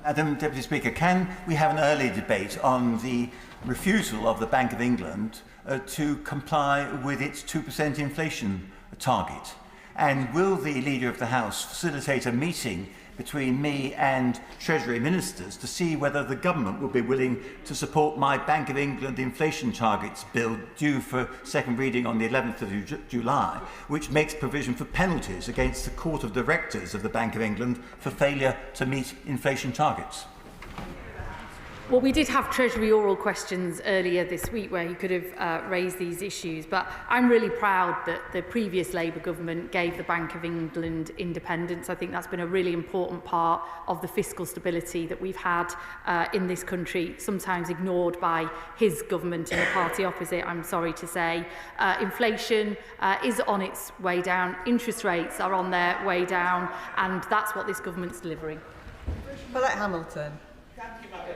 Madam Deputy Speaker, can we have an early debate on the refusal of the Bank of England to comply with its 2% inflation target? And will the Leader of the House facilitate a meeting between me and Treasury Ministers to see whether the government will be willing to support my Bank of England inflation targets bill due for second reading on the 11th of July, which makes provision for penalties against the Court of Directors of the Bank of England for failure to meet inflation targets? Well, we did have Treasury oral questions earlier this week where he could have raised these issues, but I'm really proud that the previous Labour government gave the Bank of England independence. I think that's been a really important part of the fiscal stability that we've had in this country, sometimes ignored by his government and the party opposite, I'm sorry to say. Inflation is on its way down, interest rates are on their way down, and that's what this government's delivering. Paulette Hamilton.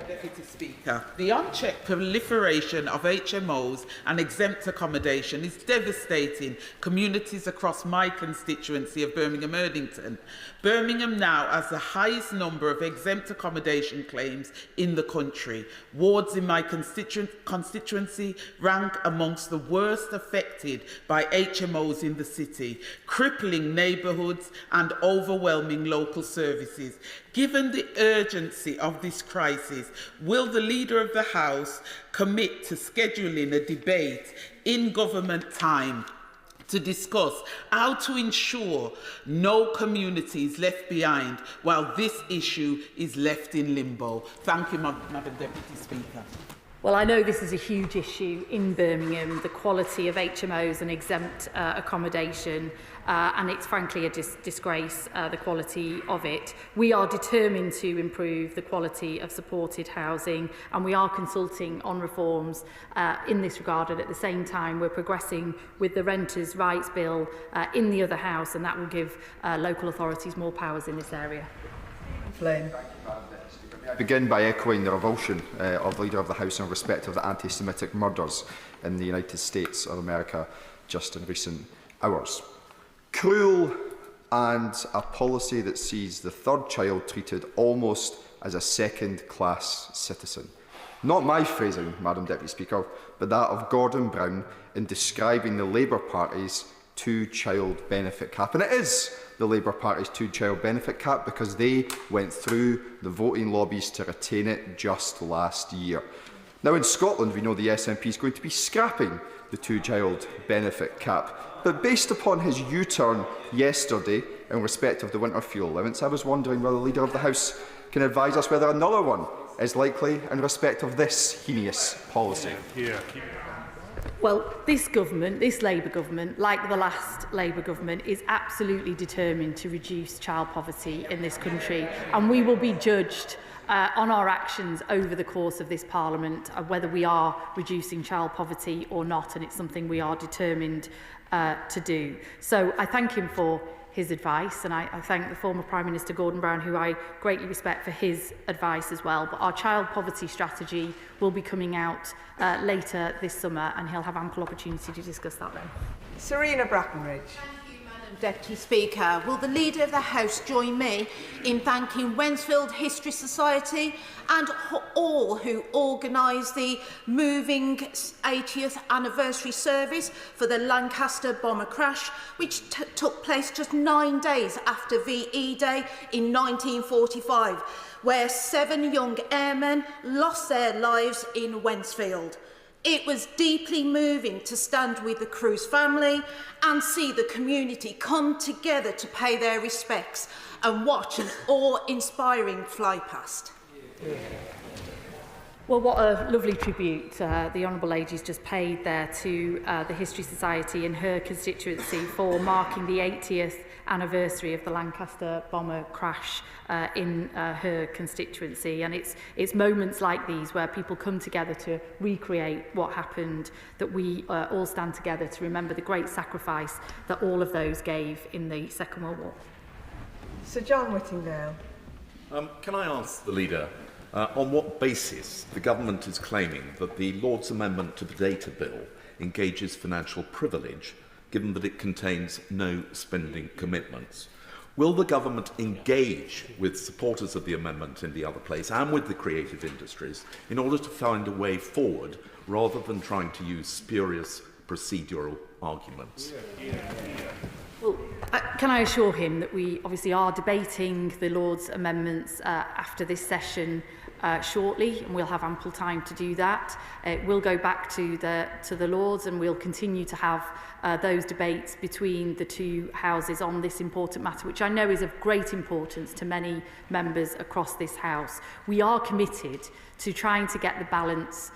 Deputy Speaker, the unchecked proliferation of HMOs and exempt accommodation is devastating communities across my constituency of Birmingham-Erdington. Birmingham now has the highest number of exempt accommodation claims in the country. Wards in my constituency rank amongst the worst affected by HMOs in the city, crippling neighbourhoods and overwhelming local services. Given the urgency of this crisis, will the Leader of the House commit to scheduling a debate in government time to discuss how to ensure no community is left behind while this issue is left in limbo? Thank you, Madam Deputy Speaker. Well, I know this is a huge issue in Birmingham, the quality of HMOs and exempt accommodation, and it's frankly a disgrace, the quality of it. We are determined to improve the quality of supported housing, and we are consulting on reforms in this regard, and at the same time we're progressing with the Renters' Rights Bill in the other House, and that will give local authorities more powers in this area. Flynn. I begin by echoing the revulsion of the Leader of the House in respect of the anti-Semitic murders in the United States of America just in recent hours. Cruel and a policy that sees the third child treated almost as a second-class citizen. Not my phrasing, Madam Deputy Speaker, but that of Gordon Brown in describing the Labour Party's two-child benefit cap. And it is the Labour Party's two-child benefit cap because they went through the voting lobbies to retain it just last year. Now in Scotland we know the SNP is going to be scrapping the two-child benefit cap, but based upon his U-turn yesterday in respect of the winter fuel allowance, I was wondering whether the Leader of the House can advise us whether another one is likely in respect of this heinous policy. Well, this government, this Labour government, like the last Labour government, is absolutely determined to reduce child poverty in this country, and we will be judged on our actions over the course of this Parliament, whether we are reducing child poverty or not, and it's something we are determined to do. So I thank him for his advice, and I thank the former Prime Minister Gordon Brown, who I greatly respect, for his advice as well. But our child poverty strategy will be coming out later this summer, and he'll have ample opportunity to discuss that then. Serena Brackenridge. Deputy Speaker, will the Leader of the House join me in thanking Wensfield History Society and all who organised the moving 80th anniversary service for the Lancaster bomber crash, which took place just 9 days after VE Day in 1945, where 7 young airmen lost their lives in Wensfield. It was deeply moving to stand with the crew's family and see the community come together to pay their respects and watch an awe-inspiring fly past. Well, what a lovely tribute the Honourable Lady's just paid there to the History Society in her constituency for marking the 80th anniversary of the Lancaster bomber crash in her constituency. And it's moments like these where people come together to recreate what happened that we all stand together to remember the great sacrifice that all of those gave in the Second World War. Sir John Whittingdale. Can I ask the Leader on what basis the government is claiming that the Lord's amendment to the Data Bill engages financial privilege, given that it contains no spending commitments? Will the government engage with supporters of the amendment in the other place and with the creative industries in order to find a way forward rather than trying to use spurious procedural arguments? Well, can I assure him that we obviously are debating the Lord's amendments after this session shortly, and we'll have ample time to do that. It will go back to the Lords, and we'll continue to have those debates between the two houses on this important matter, which I know is of great importance to many members across this House. We are committed to trying to get the balance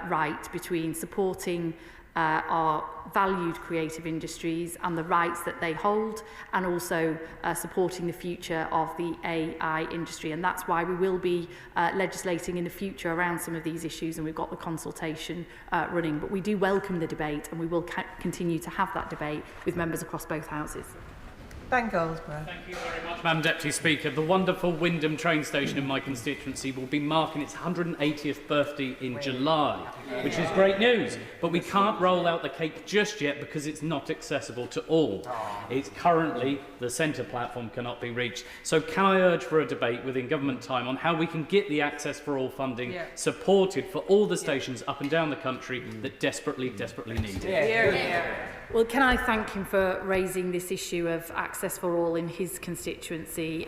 right between supporting our valued creative industries and the rights that they hold, and also supporting the future of the AI industry. And that's why we will be legislating in the future around some of these issues, and we've got the consultation running. But we do welcome the debate, and we will continue to have that debate with members across both houses. Ben Goldsborough. Thank you very much, Madam Deputy Speaker. The wonderful Wymondham train station in my constituency will be marking its 180th birthday in July, which is great news. But we can't roll out the cake just yet because it's not accessible to all. It's currently, the centre platform cannot be reached. So can I urge for a debate within government time on how we can get the Access for All funding supported for all the stations up and down the country that desperately need it? Well, can I thank him for raising this issue of access for all in his constituency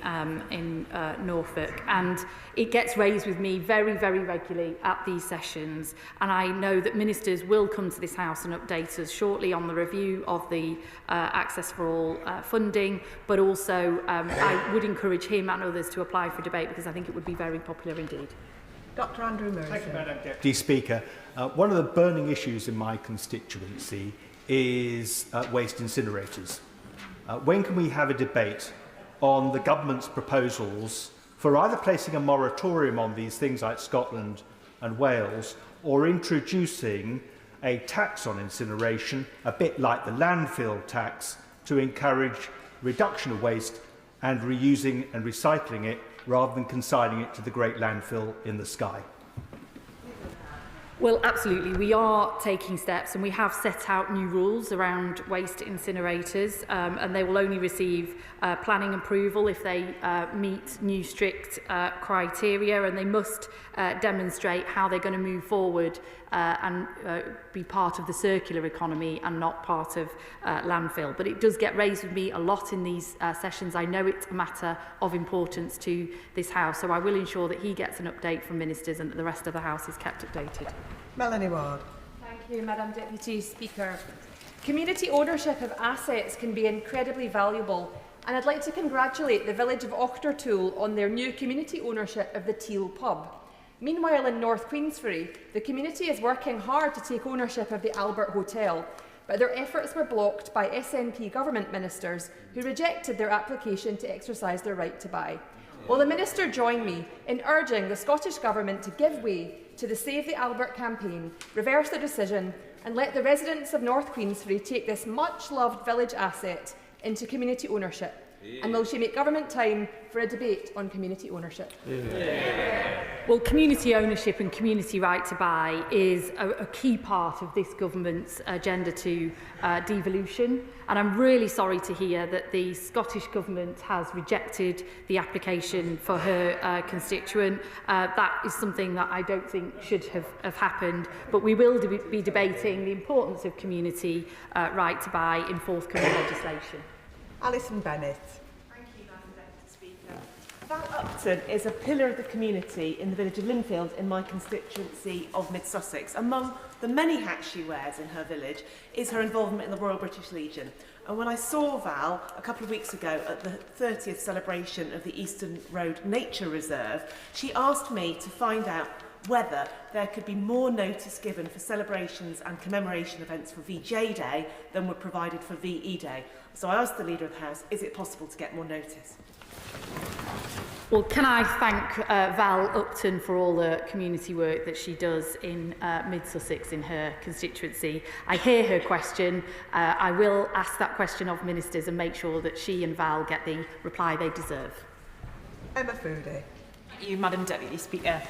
in Norfolk. And it gets raised with me very, very regularly at these sessions. And I know that ministers will come to this House and update us shortly on the review of the access for all funding. But also, I would encourage him and others to apply for debate, because I think it would be very popular indeed. Dr. Andrew Murray. Thank you, Madam Deputy Speaker. One of the burning issues in my constituency is waste incinerators. When can we have a debate on the government's proposals for either placing a moratorium on these things like Scotland and Wales, or introducing a tax on incineration, a bit like the landfill tax, to encourage reduction of waste and reusing and recycling it, rather than consigning it to the great landfill in the sky? Well, absolutely. We are taking steps, and we have set out new rules around waste incinerators, and they will only receive planning approval if they meet new strict criteria, and they must demonstrate how they're going to move forward and be part of the circular economy and not part of landfill. But it does get raised with me a lot in these sessions. I know it's a matter of importance to this House, so I will ensure that he gets an update from ministers and that the rest of the House is kept updated. Melanie Ward. Thank you, Madam Deputy Speaker. Community ownership of assets can be incredibly valuable, and I'd like to congratulate the village of Ochtertool on their new community ownership of the Teal pub. Meanwhile, in North Queensferry, the community is working hard to take ownership of the Albert Hotel, but their efforts were blocked by SNP government ministers who rejected their application to exercise their right to buy. Will the Minister join me in urging the Scottish Government to give way to the Save the Albert campaign, reverse the decision, and let the residents of North Queensferry take this much-loved village asset into community ownership? And will she make government time for a debate on community ownership? Well, community ownership and community right to buy is a key part of this government's agenda to devolution. And I'm really sorry to hear that the Scottish Government has rejected the application for her constituent. That is something that I don't think should have happened. But we will be debating the importance of community right to buy in forthcoming legislation. Alison Bennett. Thank you, Madam Deputy Speaker. Val Upton is a pillar of the community in the village of Linfield in my constituency of Mid Sussex. Among the many hats she wears in her village is her involvement in the Royal British Legion. And when I saw Val a couple of weeks ago at the 30th celebration of the Eastern Road Nature Reserve, she asked me to find out whether there could be more notice given for celebrations and commemoration events for VJ Day than were provided for VE Day. So I asked the Leader of the House, is it possible to get more notice? Well, can I thank Val Upton for all the community work that she does in Mid-Sussex in her constituency. I hear her question. I will ask that question of ministers and make sure that she and Val get the reply they deserve. Emma Foodie. Thank you, Madam Deputy Speaker.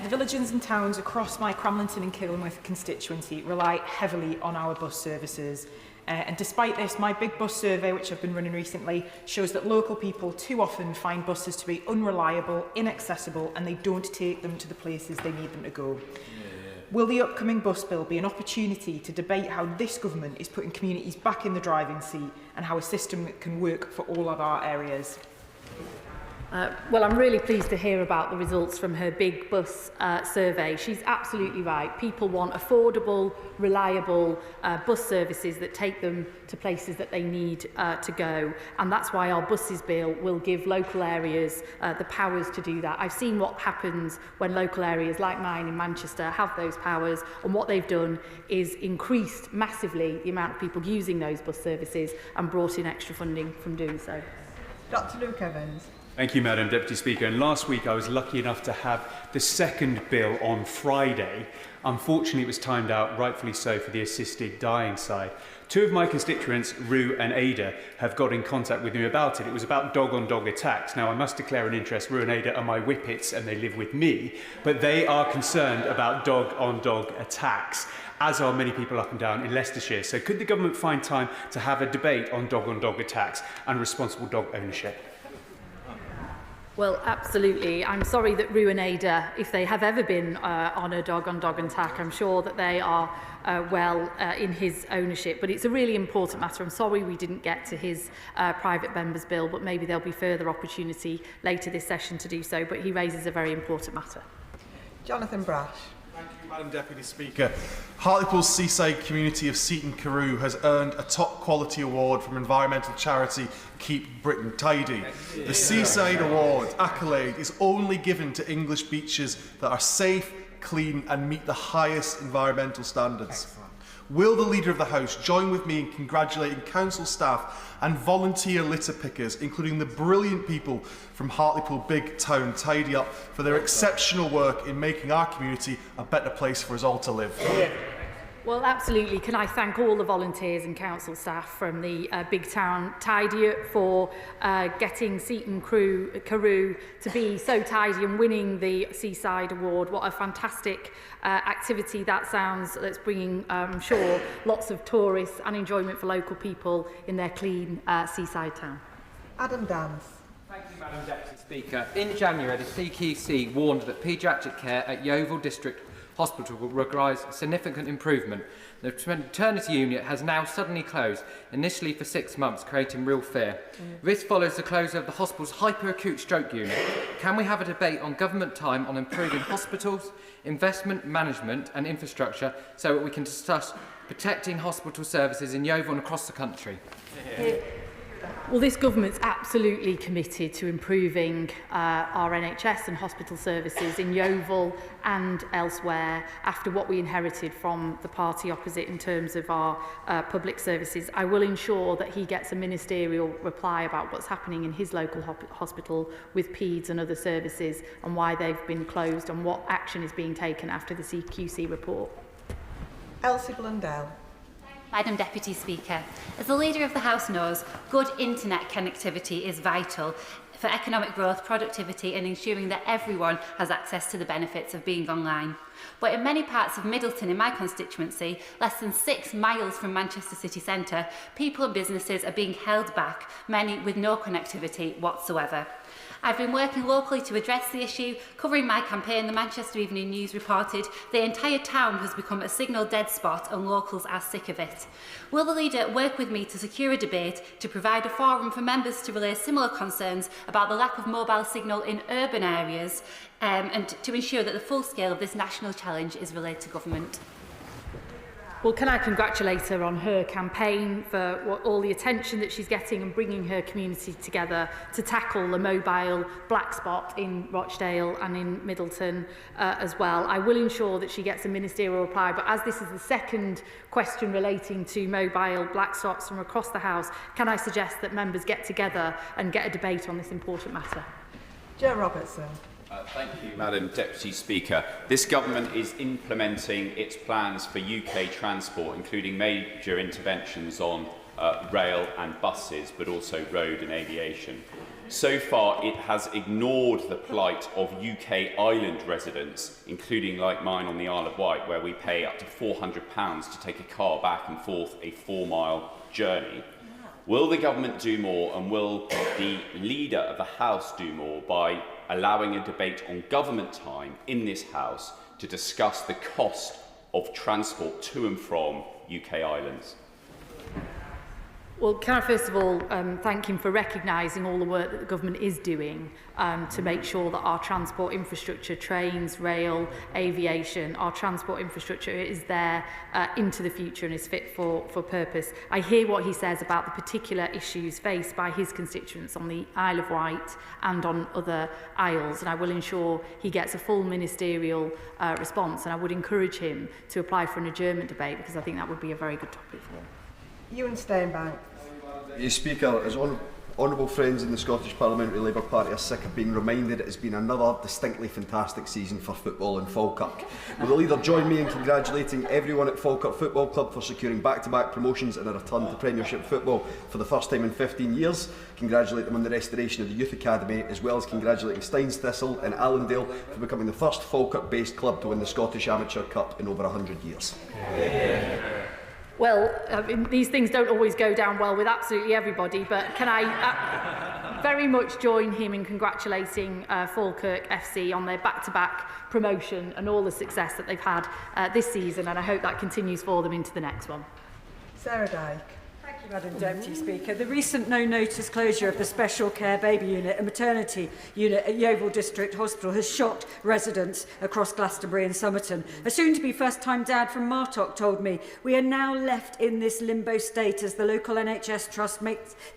The villages and towns across my Cramlington and Kilnworth constituency rely heavily on our bus services. And despite this, my big bus survey, which I've been running recently, shows that local people too often find buses to be unreliable, inaccessible, and they don't take them to the places they need them to go. Will the upcoming bus bill be an opportunity to debate how this government is putting communities back in the driving seat and how a system can work for all of our areas? Well, I'm really pleased to hear about the results from her big bus survey. She's absolutely right. People want affordable, reliable bus services that take them to places that they need to go. And that's why our buses bill will give local areas the powers to do that. I've seen what happens when local areas like mine in Manchester have those powers, and what they've done is increased massively the amount of people using those bus services and brought in extra funding from doing so. Dr. Luke Evans. Thank you, Madam Deputy Speaker. And last week I was lucky enough to have the second bill on Friday. Unfortunately, it was timed out, rightfully so, for the assisted dying side. Two of my constituents, Rue and Ada, have got in contact with me about it. It was about dog-on-dog attacks. Now, I must declare an interest. Rue and Ada are my whippets and they live with me, but they are concerned about dog-on-dog attacks, as are many people up and down in Leicestershire. So could the government find time to have a debate on dog-on-dog attacks and responsible dog ownership? Well, absolutely. I'm sorry that Rue and Ada, if they have ever been on a dog-on-dog attack, I'm sure that they are well in his ownership. But it's a really important matter. I'm sorry we didn't get to his private member's bill, but maybe there'll be further opportunity later this session to do so. But he raises a very important matter. Jonathan Brash. Thank you, Madam Deputy Speaker. Hartlepool's seaside community of Seaton Carew has earned a top quality award from environmental charity Keep Britain Tidy. The Seaside Award accolade is only given to English beaches that are safe, clean and meet the highest environmental standards. Excellent. Will the Leader of the House join with me in congratulating council staff and volunteer litter pickers, including the brilliant people from Hartlepool Big Town Tidy Up, for their exceptional work in making our community a better place for us all to live? Well, absolutely. Can I thank all the volunteers and council staff from the Big Town Tidy Up for getting Seaton Carew to be so tidy and winning the Seaside Award. What a fantastic activity that sounds. That's bringing, I'm sure, lots of tourists and enjoyment for local people in their clean seaside town. Adam Dance. Thank you, Madam Deputy Speaker. In January, the CQC warned that paediatric care at Yeovil District Hospital requires significant improvement. The maternity unit has now suddenly closed, initially for 6 months, creating real fear. This follows the closure of the hospital's hyperacute stroke unit. Can we have a debate on government time on improving hospitals, investment, management and infrastructure so that we can discuss protecting hospital services in Yeovil and across the country? Well, this government's absolutely committed to improving our NHS and hospital services in Yeovil and elsewhere after what we inherited from the party opposite in terms of our public services. I will ensure that he gets a ministerial reply about what's happening in his local hospital with PEDS and other services and why they've been closed and what action is being taken after the CQC report. Elsie Blundell. Madam Deputy Speaker, as the Leader of the House knows, good internet connectivity is vital for economic growth, productivity and ensuring that everyone has access to the benefits of being online. But in many parts of Middleton, in my constituency, less than 6 miles from Manchester city centre, people and businesses are being held back, many with no connectivity whatsoever. I've been working locally to address the issue. Covering my campaign, the Manchester Evening News reported the entire town has become a signal dead spot and locals are sick of it. Will the Leader work with me to secure a debate to provide a forum for members to relay similar concerns about the lack of mobile signal in urban areas and to ensure that the full scale of this national challenge is relayed to government? Well, can I congratulate her on her campaign for all the attention that she's getting and bringing her community together to tackle the mobile black spot in Rochdale and in Middleton as well. I will ensure that she gets a ministerial reply, but as this is the second question relating to mobile black spots from across the House, can I suggest that members get together and get a debate on this important matter? Joe Robertson. Thank you, Madam Deputy Speaker. This government is implementing its plans for UK transport, including major interventions on rail and buses, but also road and aviation. So far, it has ignored the plight of UK island residents, including like mine on the Isle of Wight, where we pay up to £400 to take a car back and forth a 4-mile journey. Will the government do more, and will the Leader of the House do more by allowing a debate on government time in this House to discuss the cost of transport to and from UK islands? Well, can I first of all thank him for recognising all the work that the government is doing to make sure that our transport infrastructure, trains, rail, aviation, our transport infrastructure is there into the future and is fit for purpose. I hear what he says about the particular issues faced by his constituents on the Isle of Wight and on other isles, and I will ensure he gets a full ministerial response, and I would encourage him to apply for an adjournment debate because I think that would be a very good topic for him. Ewan Steinbank. Speaker, as honourable friends in the Scottish Parliamentary Labour Party are sick of being reminded it has been another distinctly fantastic season for football in Falkirk. Will the leader join me in congratulating everyone at Falkirk Football Club for securing back-to-back promotions and a return to Premiership football for the first time in 15 years? Congratulate them on the restoration of the Youth Academy, as well as congratulating Staines Thistle and Allendale for becoming the first Falkirk-based club to win the Scottish Amateur Cup in over 100 years. Well, these things don't always go down well with absolutely everybody, but can I very much join him in congratulating Falkirk FC on their back-to-back promotion and all the success that they've had this season, and I hope that continues for them into the next one. Sarah Dyke. Thank you, Madam Deputy Speaker. The recent no-notice closure of the Special Care Baby Unit and Maternity Unit at Yeovil District Hospital has shocked residents across Glastonbury and Somerton. A soon-to-be first-time dad from Martock told me, "We are now left in this limbo state as the local NHS trust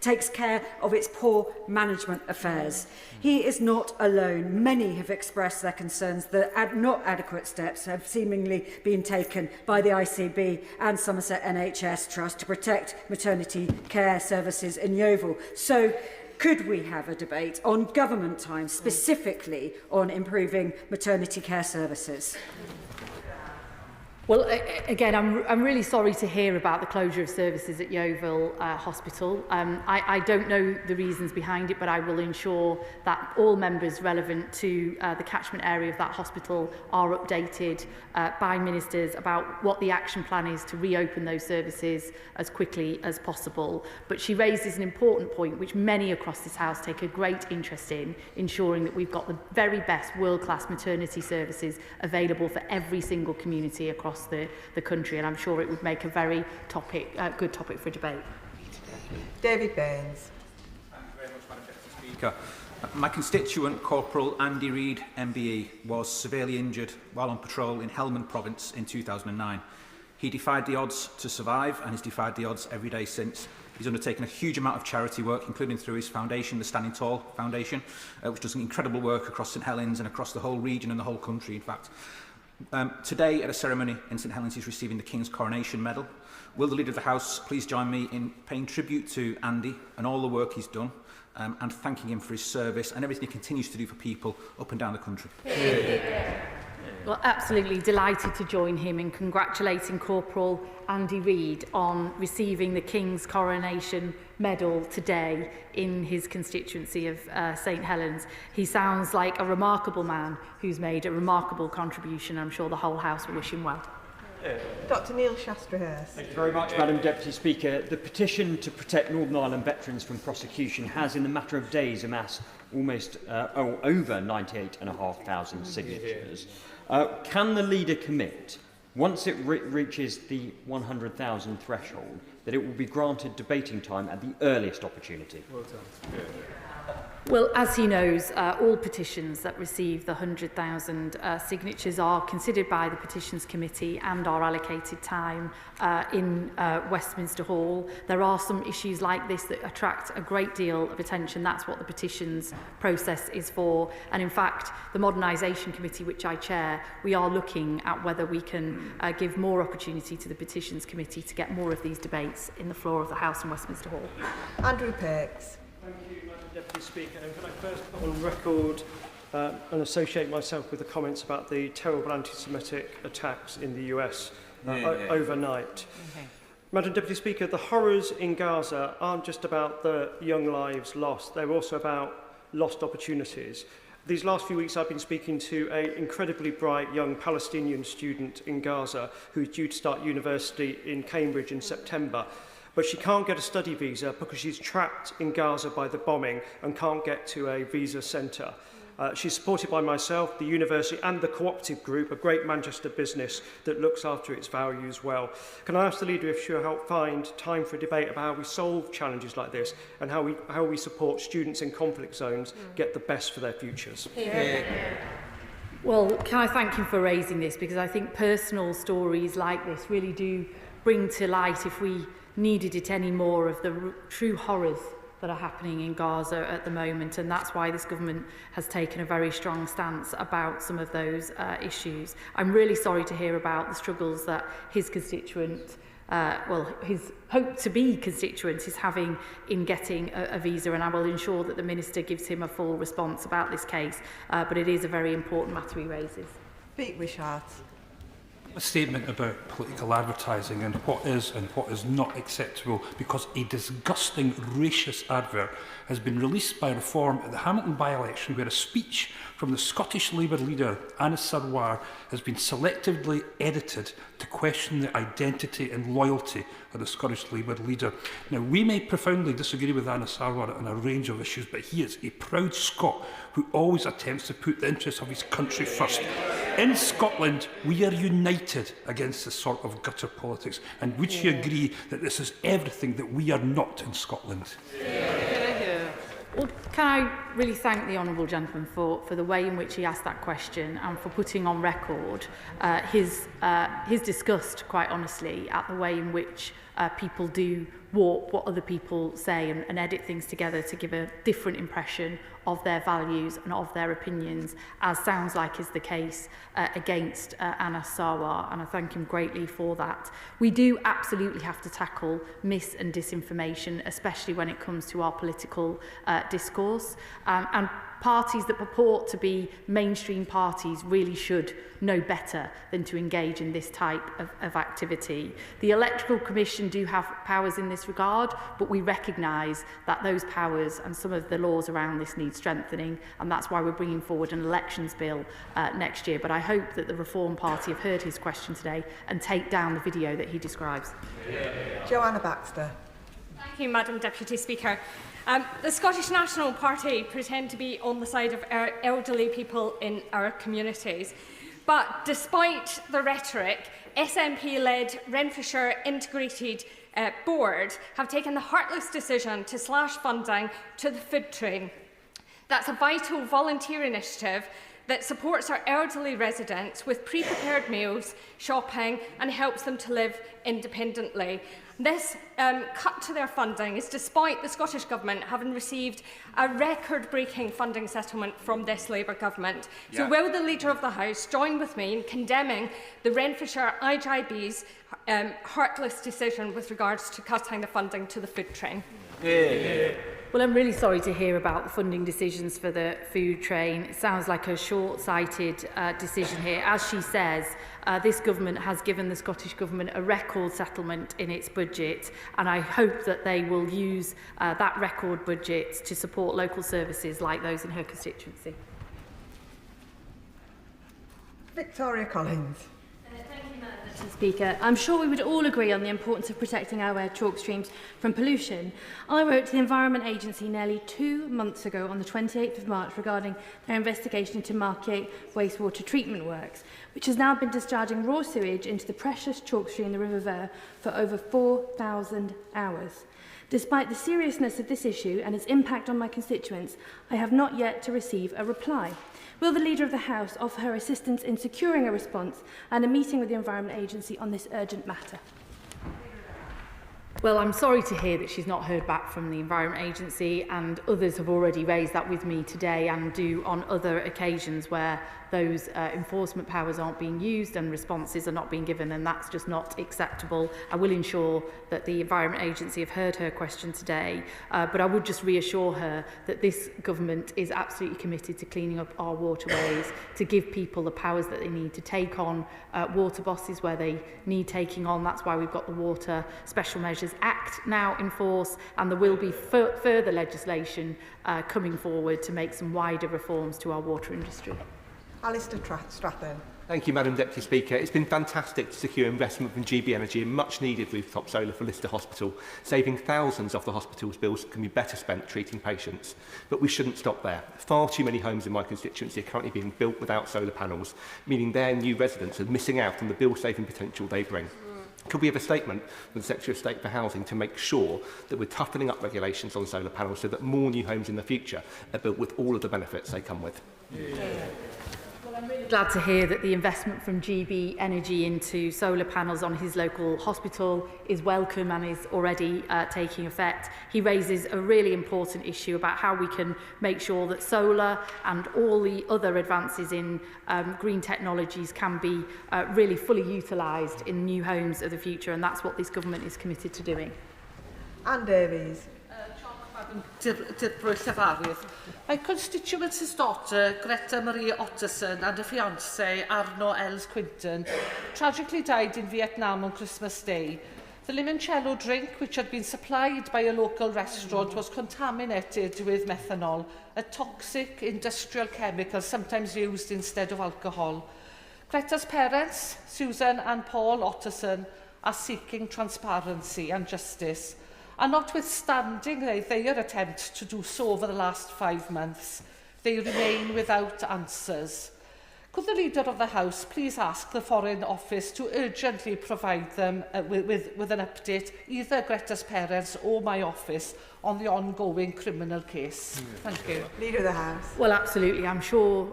takes care of its poor management affairs." He is not alone. Many have expressed their concerns that not adequate steps have seemingly been taken by the ICB and Somerset NHS Trust to protect maternity care services in Yeovil. So, could we have a debate on government time, specifically on improving maternity care services? Well, again, I'm really sorry to hear about the closure of services at Yeovil Hospital. I don't know the reasons behind it, but I will ensure that all members relevant to the catchment area of that hospital are updated by ministers about what the action plan is to reopen those services as quickly as possible. But she raises an important point, which many across this House take a great interest in, ensuring that we've got the very best world-class maternity services available for every single community across the country, and I'm sure it would make a very good topic for debate. David Baines. Thank you very much, Madam Deputy Speaker. My constituent, Corporal Andy Reid, MBE, was severely injured while on patrol in Helmand Province in 2009. He defied the odds to survive and has defied the odds every day since. He's undertaken a huge amount of charity work, including through his foundation, the Standing Tall Foundation, which does incredible work across St Helens and across the whole region and the whole country, in fact. Today, at a ceremony in St Helens, he's receiving the King's Coronation Medal. Will the Leader of the House please join me in paying tribute to Andy and all the work he's done, and thanking him for his service and everything he continues to do for people up and down the country? Well, absolutely delighted to join him in congratulating Corporal Andy Reid on receiving the King's Coronation Medal today in his constituency of St Helens. He sounds like a remarkable man who's made a remarkable contribution. I'm sure the whole House will wish him well. Dr Neil Shastrahurst. Thank you very much, Madam Deputy Speaker. The petition to protect Northern Ireland veterans from prosecution has, in the matter of days, amassed almost over 98,500 signatures. Can the leader commit, once it reaches the 100,000 threshold, that it will be granted debating time at the earliest opportunity? Well done. Well, as he knows, all petitions that receive the 100,000 signatures are considered by the Petitions Committee and are allocated time in Westminster Hall. There are some issues like this that attract a great deal of attention. That's what the petitions process is for. And in fact, the Modernisation Committee, which I chair, we are looking at whether we can give more opportunity to the Petitions Committee to get more of these debates in the floor of the House in Westminster Hall. Andrew Pakes. Thank you, Madam Deputy Speaker. And can I first put on record and associate myself with the comments about the terrible anti-Semitic attacks in the US overnight. Okay. Madam Deputy Speaker, the horrors in Gaza aren't just about the young lives lost, they're also about lost opportunities. These last few weeks I've been speaking to an incredibly bright young Palestinian student in Gaza who is due to start university in Cambridge in September. But she can't get a study visa because she's trapped in Gaza by the bombing and can't get to a visa centre. She's supported by myself, the university and the cooperative group, a great Manchester business that looks after its values well. Can I ask the leader if she'll help find time for a debate about how we solve challenges like this and how we support students in conflict zones get the best for their futures? Well, can I thank him for raising this, because I think personal stories like this really do bring to light, if we needed it any more, of the true horrors that are happening in Gaza at the moment, and that's why this government has taken a very strong stance about some of those issues. I'm really sorry to hear about the struggles that his constituent, his hope-to-be constituent is having in getting a visa, and I will ensure that the Minister gives him a full response about this case, but it is a very important matter he raises. Pete Wishart. A statement about political advertising and what is not acceptable, because a disgusting racist advert has been released by Reform at the Hamilton by-election, where a speech from the Scottish Labour leader Anas Sarwar has been selectively edited to question the identity and loyalty of the Scottish Labour leader. Now, we may profoundly disagree with Anas Sarwar on a range of issues, but he is a proud Scot who always attempts to put the interests of his country first. In Scotland, we are united against this sort of gutter politics, and would you agree that this is everything that we are not in Scotland? Well, can I really thank the honourable gentleman for the way in which he asked that question, and for putting on record his disgust, quite honestly, at the way in which people do warp what other people say and edit things together to give a different impression of their values and of their opinions, as sounds like is the case against Anas Sarwar, and I thank him greatly for that. We do absolutely have to tackle mis and disinformation, especially when it comes to our political discourse, and parties that purport to be mainstream parties really should know better than to engage in this type of activity. The Electoral Commission do have powers in this regard, but we recognise that those powers and some of the laws around this need strengthening, and that's why we're bringing forward an elections bill next year. But I hope that the Reform Party have heard his question today and take down the video that he describes. Joanna Baxter. Thank you, Madam Deputy Speaker. The Scottish National Party pretend to be on the side of our elderly people in our communities. But despite the rhetoric, SNP-led Renfrewshire Integrated Board have taken the heartless decision to slash funding to the food train. That's a vital volunteer initiative that supports our elderly residents with pre-prepared meals, shopping, and helps them to live independently. This cut to their funding is despite the Scottish Government having received a record-breaking funding settlement from this Labour Government. So will the Leader of the House join with me in condemning the Renfrewshire IJB's heartless decision with regards to cutting the funding to the food train? Well, I'm really sorry to hear about the funding decisions for the food train. It sounds like a short-sighted decision here. As she says, this government has given the Scottish Government a record settlement in its budget, and I hope that they will use that record budget to support local services like those in her constituency. Victoria Collins. Speaker, I'm sure we would all agree on the importance of protecting our chalk streams from pollution. I wrote to the Environment Agency nearly 2 months ago on the 28th of March regarding their investigation into Markyate wastewater treatment works, which has now been discharging raw sewage into the precious chalk stream, the River Ver, for over 4,000 hours. Despite the seriousness of this issue and its impact on my constituents, I have not yet to receive a reply. Will the Leader of the House offer her assistance in securing a response and a meeting with the Environment Agency on this urgent matter? Well, I'm sorry to hear that she's not heard back from the Environment Agency, and others have already raised that with me today and do on other occasions where those enforcement powers aren't being used and responses are not being given, and that's just not acceptable. I will ensure that the Environment Agency have heard her question today, but I would just reassure her that this government is absolutely committed to cleaning up our waterways, to give people the powers that they need to take on water bosses where they need taking on. That's why we've got the Water Special Measures Act now in force, and there will be further legislation coming forward to make some wider reforms to our water industry. Alistair Strathern. Thank you, Madam Deputy Speaker. It's been fantastic to secure investment from GB Energy in much-needed rooftop solar for Lister Hospital, saving thousands off the hospital's bills that can be better spent treating patients. But we shouldn't stop there. Far too many homes in my constituency are currently being built without solar panels, meaning their new residents are missing out on the bill-saving potential they bring. Could we have a statement from the Secretary of State for Housing to make sure that we're toughening up regulations on solar panels so that more new homes in the future are built with all of the benefits they come with? Well, I'm really glad to hear that the investment from GB Energy into solar panels on his local hospital is welcome and is already taking effect. He raises a really important issue about how we can make sure that solar and all the other advances in green technologies can be really fully utilised in new homes of the future, and that's what this government is committed to doing. Anne Davies. My constituency's daughter, Greta Marie Otterson, and her fiancé, Arno Els Quinton, tragically died in Vietnam on Christmas Day. The limoncello drink, which had been supplied by a local restaurant, was contaminated with methanol, a toxic industrial chemical sometimes used instead of alcohol. Greta's parents, Susan and Paul Otterson, are seeking transparency and justice. And notwithstanding their attempt to do so over the last 5 months, they remain without answers. Could the Leader of the House please ask the Foreign Office to urgently provide them with an update, either Greta's parents or my office, on the ongoing criminal case? Thank you. Leader of the House. Well, absolutely. I'm sure,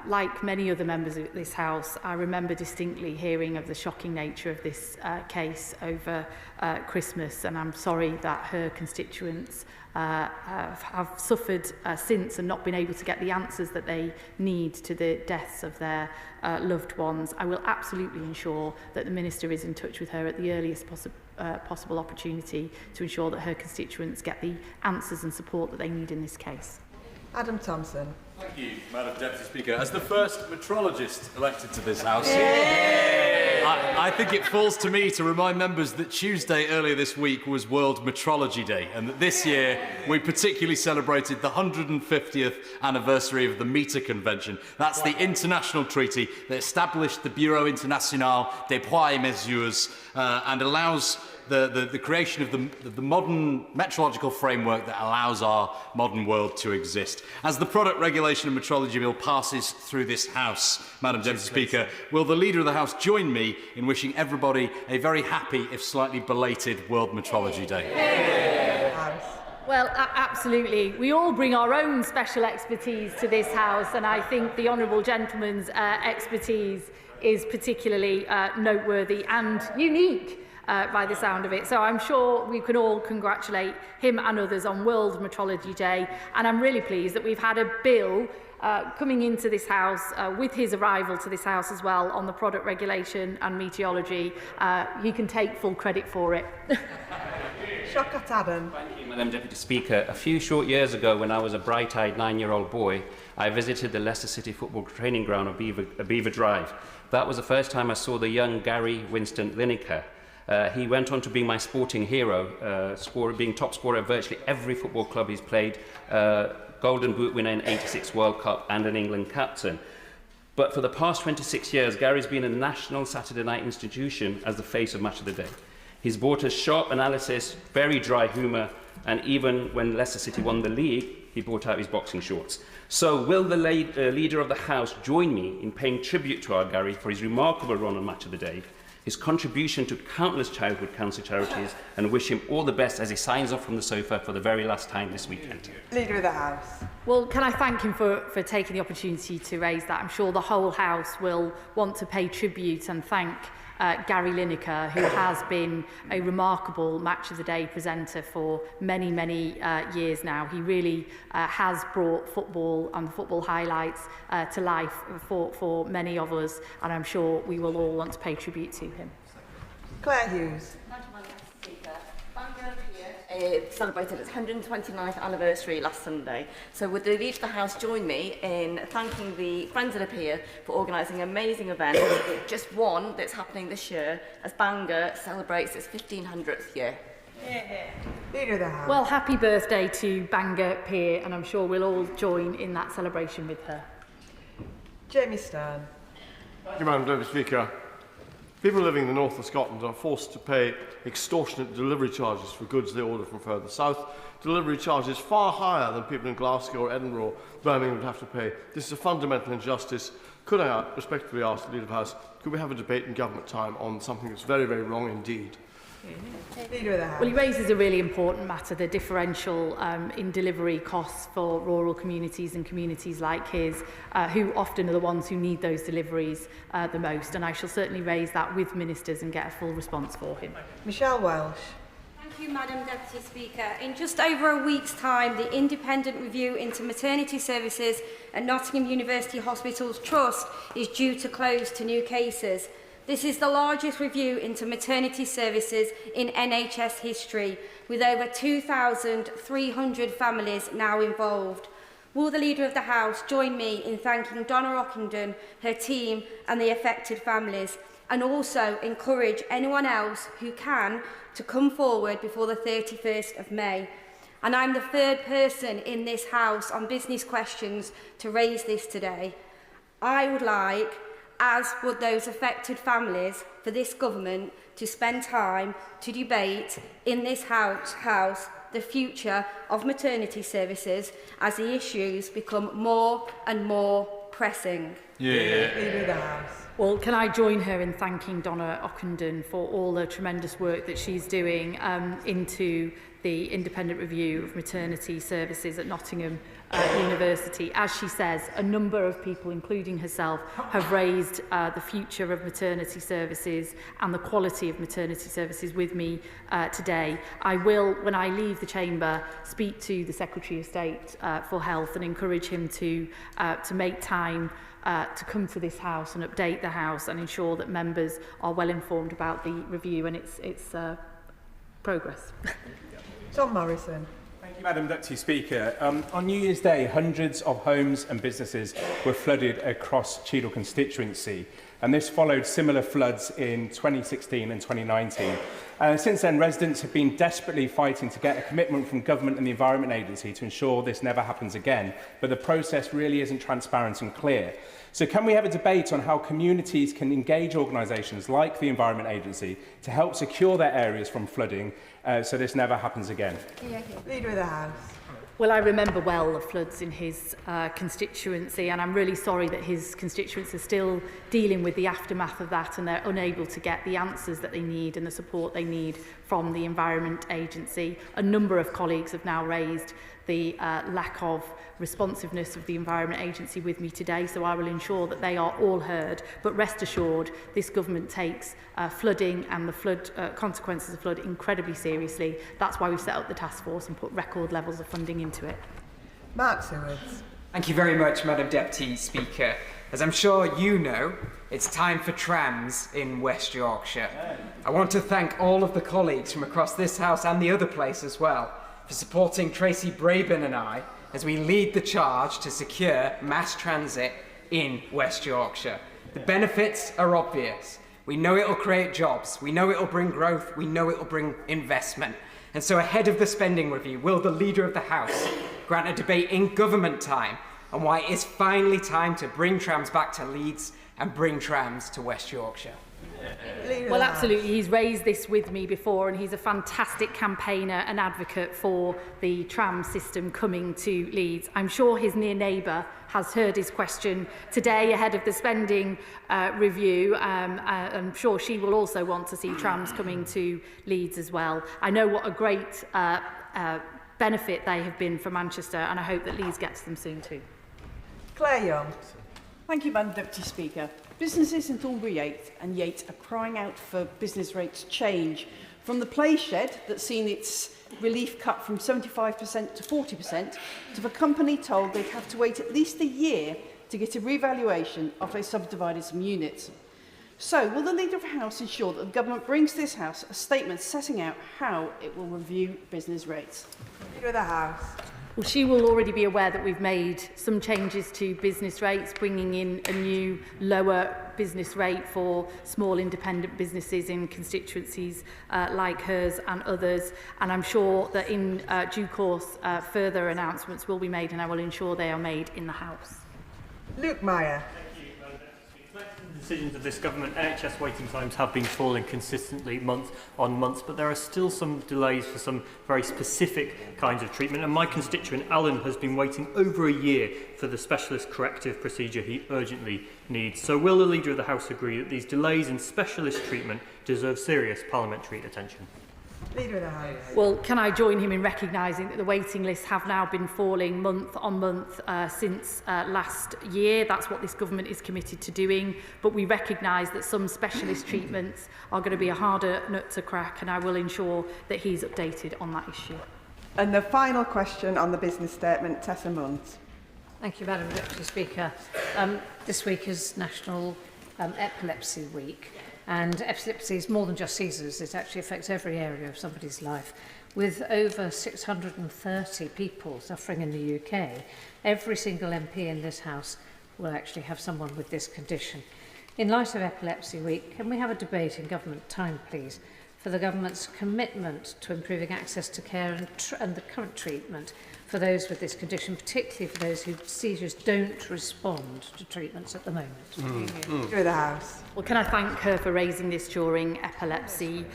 like many other members of this House, I remember distinctly hearing of the shocking nature of this case over Christmas, and I'm sorry that her constituents have suffered since and not been able to get the answers that they need to the deaths of their loved ones. I will absolutely ensure that the Minister is in touch with her at the earliest possible opportunity to ensure that her constituents get the answers and support that they need in this case. Adam Thompson. Thank you, Madam Deputy Speaker. As the first metrologist elected to this House, I think it falls to me to remind members that Tuesday earlier this week was World Metrology Day, and that this year we particularly celebrated the 150th anniversary of the Meter Convention. That's the international treaty that established the Bureau International des Poids et Mesures and allows the creation of the modern metrological framework that allows our modern world to exist. As the Product Regulation and Metrology Bill passes through this House, Madam Deputy Speaker, will the Leader of the House join me in wishing everybody a very happy, if slightly belated, World Metrology Day? Well, absolutely. We all bring our own special expertise to this House, and I think the Honourable Gentleman's expertise is particularly noteworthy and unique. By the sound of it. So I'm sure we can all congratulate him and others on World Metrology Day, and I'm really pleased that we've had a bill coming into this House with his arrival to this House as well on the product regulation and meteorology. He can take full credit for it. Shaukat Adam. Thank you, Madam Deputy Speaker. A few short years ago, when I was a bright-eyed 9-year-old boy, I visited the Leicester City football training ground of Beaver Drive. That was the first time I saw the young Gary Winston Lineker. He went on to be my sporting hero, being top scorer at virtually every football club he's played, Golden Boot winner in '86 World Cup and an England captain. But for the past 26 years, Gary's been a national Saturday night institution as the face of Match of the Day. He's brought us sharp analysis, very dry humour, and even when Leicester City won the league, he brought out his boxing shorts. So will the Leader of the House join me in paying tribute to our Gary for his remarkable run on Match of the Day, his contribution to countless childhood cancer charities, and wish him all the best as he signs off from the sofa for the very last time this weekend? Leader of the House. Well, can I thank him for taking the opportunity to raise that? I'm sure the whole House will want to pay tribute and thank Gary Lineker, who has been a remarkable Match of the Day presenter for many, many years now. He really has brought football and football highlights to life for many of us, and I'm sure we will all want to pay tribute to him. Claire Hughes. Celebrated its 129th anniversary last Sunday. So would the Leader of the House join me in thanking the Friends of the Pier for organising an amazing event, just one that's happening this year, as Bangor celebrates its 1500th year. Leader of the House. Well, happy birthday to Bangor Pier, and I'm sure we'll all join in that celebration with her. Jamie Stone. Thank you, Madam Deputy Speaker. People living in the north of Scotland are forced to pay extortionate delivery charges for goods they order from further south. Delivery charges far higher than people in Glasgow or Edinburgh, Birmingham would have to pay. This is a fundamental injustice. Could I respectfully ask the Leader of the House, could we have a debate in government time on something that's very, very wrong indeed? Leader of the House. Well, he raises a really important matter, the differential in delivery costs for rural communities and communities like his, who often are the ones who need those deliveries the most. And I shall certainly raise that with ministers and get a full response for him. Michelle Welsh. Thank you, Madam Deputy Speaker. In just over a week's time, the independent review into maternity services at Nottingham University Hospitals Trust is due to close to new cases. This is the largest review into maternity services in NHS history, with over 2,300 families now involved. Will the Leader of the House join me in thanking Donna Ockenden, her team and the affected families, and also encourage anyone else who can to come forward before the 31st of May? And I'm the third person in this House on business questions to raise this today. I would like, as would those affected families, for this government to spend time to debate in this House the future of maternity services as the issues become more and more pressing. Leader of the House. Well, can I join her in thanking Donna Ockenden for all the tremendous work that she's doing into the independent review of maternity services at Nottingham University. As she says, a number of people, including herself, have raised the future of maternity services and the quality of maternity services with me today. I will, when I leave the chamber, speak to the Secretary of State for Health and encourage him to make time to come to this House and update the House and ensure that members are well informed about the review and its progress. Tom Morrison. Thank you, Madam Deputy Speaker. On New Year's Day, hundreds of homes and businesses were flooded across Cheadle constituency, and this followed similar floods in 2016 and 2019. Since then, residents have been desperately fighting to get a commitment from government and the Environment Agency to ensure this never happens again, but the process really isn't transparent and clear. So can we have a debate on how communities can engage organisations like the Environment Agency to help secure their areas from flooding so this never happens again? Leader of the House. Well, I remember well the floods in his constituency, and I'm really sorry that his constituents are still dealing with the aftermath of that and they're unable to get the answers that they need and the support they need from the Environment Agency. A number of colleagues have now raised the lack of responsiveness of the Environment Agency with me today, so I will ensure that they are all heard. But rest assured, this government takes flooding and the flood consequences of flood incredibly seriously. That's why we've set up the task force and put record levels of funding into it. Mark Sewards. Thank you very much, Madam Deputy Speaker. As I'm sure you know, it's time for trams in West Yorkshire. I want to thank all of the colleagues from across this House and the other place as well for supporting Tracy Braben and I as we lead the charge to secure mass transit in West Yorkshire. The benefits are obvious. We know it'll create jobs, we know it'll bring growth, we know it'll bring investment. And so ahead of the spending review, will the Leader of the House grant a debate in government time on why it is finally time to bring trams back to Leeds and bring trams to West Yorkshire? Well, absolutely. He's raised this with me before, and he's a fantastic campaigner and advocate for the tram system coming to Leeds. I'm sure his near neighbour has heard his question today ahead of the spending review. I'm sure she will also want to see trams coming to Leeds as well. I know what a great benefit they have been for Manchester, and I hope that Leeds gets them soon too. Claire Young. Thank you, Madam Deputy Speaker. Businesses in Thornbury and Yate are crying out for business rates change. From the play shed that's seen its relief cut from 75% to 40%, to the company told they'd have to wait at least a year to get a revaluation after they subdivided some units. So, will the Leader of the House ensure that the government brings to this House a statement setting out how it will review business rates? Leader of the House. Well, she will already be aware that we've made some changes to business rates, bringing in a new lower business rate for small independent businesses in constituencies like hers and others. And I'm sure that in due course, further announcements will be made, and I will ensure they are made in the House. Luke Meyer. decisions of this government, NHS waiting times have been falling consistently month on month, but there are still some delays for some very specific kinds of treatment. And my constituent, Alan, has been waiting over a year for the specialist corrective procedure he urgently needs. So will the Leader of the House agree that these delays in specialist treatment deserve serious parliamentary attention? Leader of the House. Well, can I join him in recognising that the waiting lists have now been falling month on month since last year. That's what this government is committed to doing. But we recognise that some specialist treatments are going to be a harder nut to crack, and I will ensure that he's updated on that issue. And the final question on the business statement, Tessa Munt. Thank you, Madam Deputy Speaker. This week is National Epilepsy Week. And epilepsy is more than just seizures. It actually affects every area of somebody's life. With over 630 people suffering in the UK, every single MP in this House will actually have someone with this condition. In light of Epilepsy Week, can we have a debate in government time, please, for the government's commitment to improving access to care and the current treatment for those with this condition, particularly for those whose seizures don't respond to treatments at the moment? Leader of the House. Well, can I thank her for raising this during Epilepsy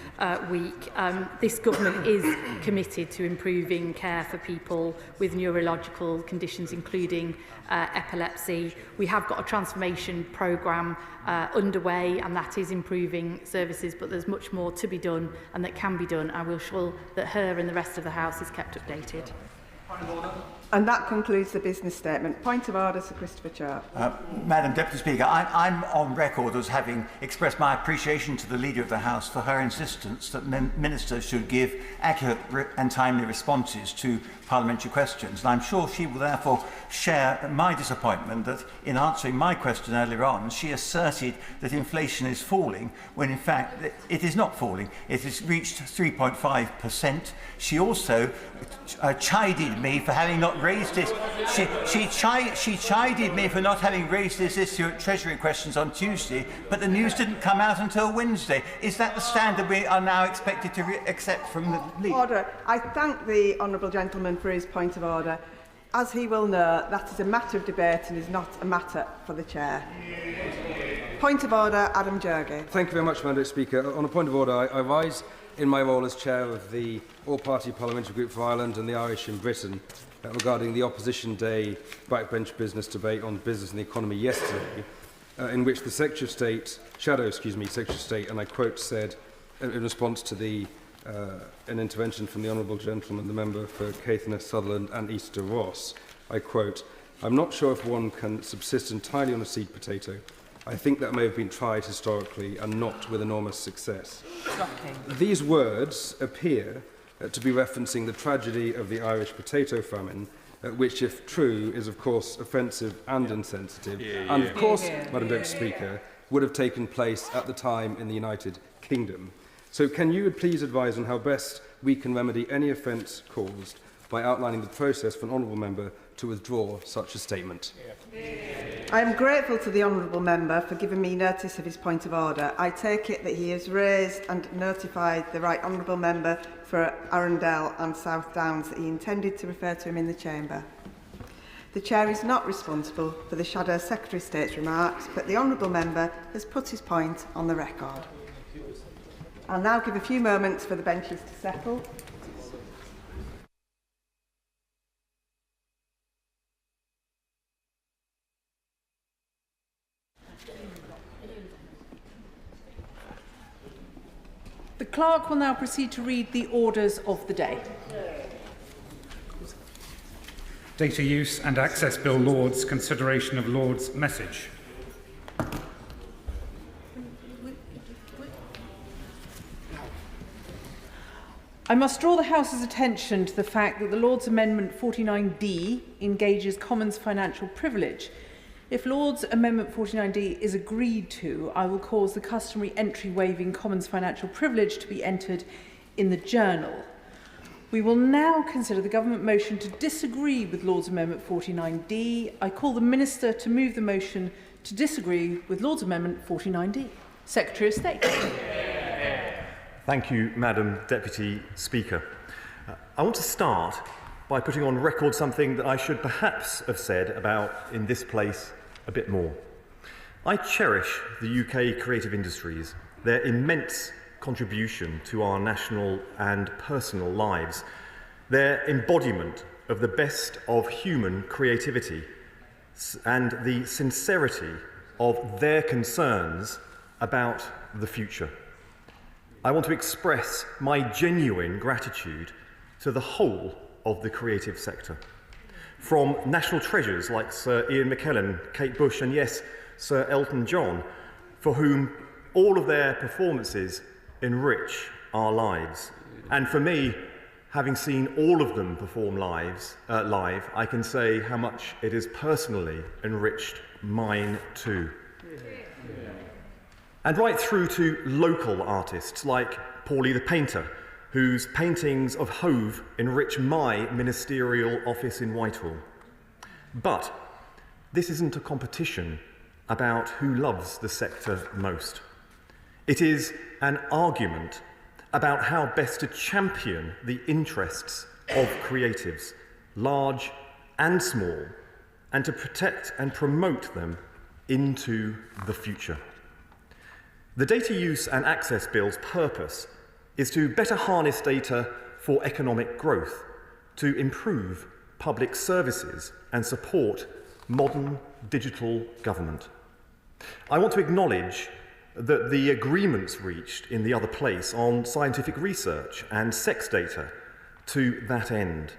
Week? This government is committed to improving care for people with neurological conditions, including epilepsy. We have got a transformation programme underway, and that is improving services, but there's much more to be done and that can be done. I will ensure that her and the rest of the House is kept updated. And that concludes the business statement. Point of order, Sir Christopher Sharp. Madam Deputy Speaker, I'm on record as having expressed my appreciation to the Leader of the House for her insistence that ministers should give accurate and timely responses to parliamentary questions. And I'm sure she will therefore share my disappointment that in answering my question earlier on, she asserted that inflation is falling when in fact it is not falling. It has reached 3.5%. She also chided me for having not raised this. She chided me for not having raised this issue at Treasury questions on Tuesday, but the news didn't come out until Wednesday. Is that the standard we are now expected to accept from the leader? Order. I thank the honourable gentleman for his point of order. As he will know, that is a matter of debate and is not a matter for the chair. Point of order, Adam Jurgey. Thank you very much, Madam Speaker. On a point of order, I rise in my role as chair of the All-Party Parliamentary Group for Ireland and the Irish in Britain regarding the Opposition Day backbench business debate on business and the economy yesterday, in which the Secretary of State, Secretary of State, and I quote, said, in response to an intervention from the Honourable Gentleman, the member for Caithness, Sutherland and Easter Ross, I quote, "I'm not sure if one can subsist entirely on a seed potato. I think that may have been tried historically and not with enormous success." Shocking. These words appear to be referencing the tragedy of the Irish potato famine, which, if true, is of course offensive and insensitive, and of course, Madam Deputy Speaker, would have taken place at the time in the United Kingdom. So can you please advise on how best we can remedy any offence caused by outlining the process for an honourable member to withdraw such a statement? I am grateful to the honourable member for giving me notice of his point of order. I take it that he has raised and notified the right honourable member for Arundel and South Downs that he intended to refer to him in the chamber. The chair is not responsible for the Shadow Secretary of State's remarks, but the honourable member has put his point on the record. I'll now give a few moments for the benches to settle. The clerk will now proceed to read the orders of the day. Data Use and Access Bill Lords, consideration of Lords' message. I must draw the House's attention to the fact that the Lords Amendment 49D engages Commons financial privilege. If Lords Amendment 49D is agreed to, I will cause the customary entry waiving Commons financial privilege to be entered in the Journal. We will now consider the Government motion to disagree with Lords Amendment 49D. I call the Minister to move the motion to disagree with Lords Amendment 49D. Secretary of State. Thank you, Madam Deputy Speaker. I want to start by putting on record something that I should perhaps have said about in this place a bit more. I cherish the UK creative industries, their immense contribution to our national and personal lives, their embodiment of the best of human creativity, and the sincerity of their concerns about the future. I want to express my genuine gratitude to the whole of the creative sector. From national treasures like Sir Ian McKellen, Kate Bush, and yes, Sir Elton John, for whom all of their performances enrich our lives. And for me, having seen all of them perform live, I can say how much it has personally enriched mine too. And right through to local artists like Paulie the Painter, whose paintings of Hove enrich my ministerial office in Whitehall. But this isn't a competition about who loves the sector most. It is an argument about how best to champion the interests of creatives, large and small, and to protect and promote them into the future. The Data Use and Access Bill's purpose is to better harness data for economic growth, to improve public services and support modern digital government. I want to acknowledge that the agreements reached in the other place on scientific research and sex data to that end.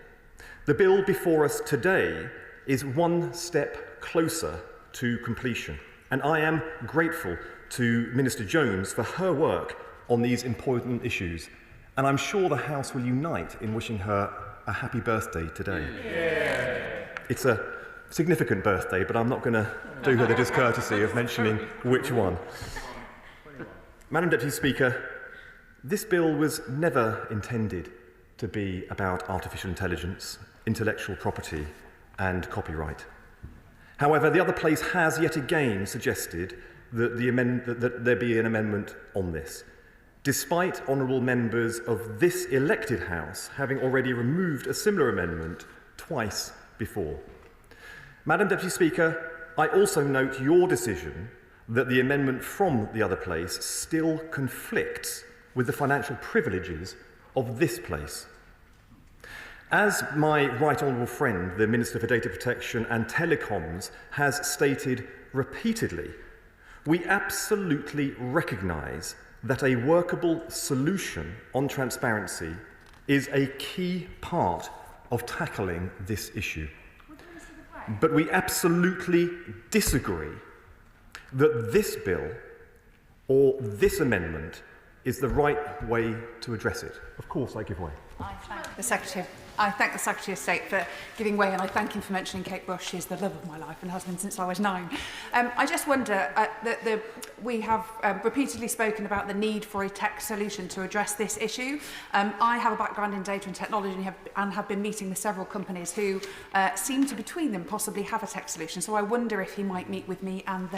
The bill before us today is one step closer to completion, and I am grateful to Minister Jones for her work on these important issues, and I'm sure the House will unite in wishing her a happy birthday today. Yeah. It's a significant birthday, but I'm not going to do her the discourtesy of mentioning which one. Madam Deputy Speaker, this bill was never intended to be about artificial intelligence, intellectual property and copyright. However, the other place has yet again suggested that, that there be an amendment on this, despite honourable members of this elected House having already removed a similar amendment twice before. Madam Deputy Speaker, I also note your decision that the amendment from the other place still conflicts with the financial privileges of this place. As my right honourable friend, the Minister for Data Protection and Telecoms, has stated repeatedly, we absolutely recognise that a workable solution on transparency is a key part of tackling this issue. But we absolutely disagree that this bill or this amendment is the right way to address it. Of course, I give way. I thank the Secretary of State for giving way, and I thank him for mentioning Kate Bush. She's the love of my life and has been since I was 9. I just wonder that we have repeatedly spoken about the need for a tech solution to address this issue. I have a background in data and technology and have been meeting with several companies who seem to, between them, possibly have a tech solution. So I wonder if he might meet with me and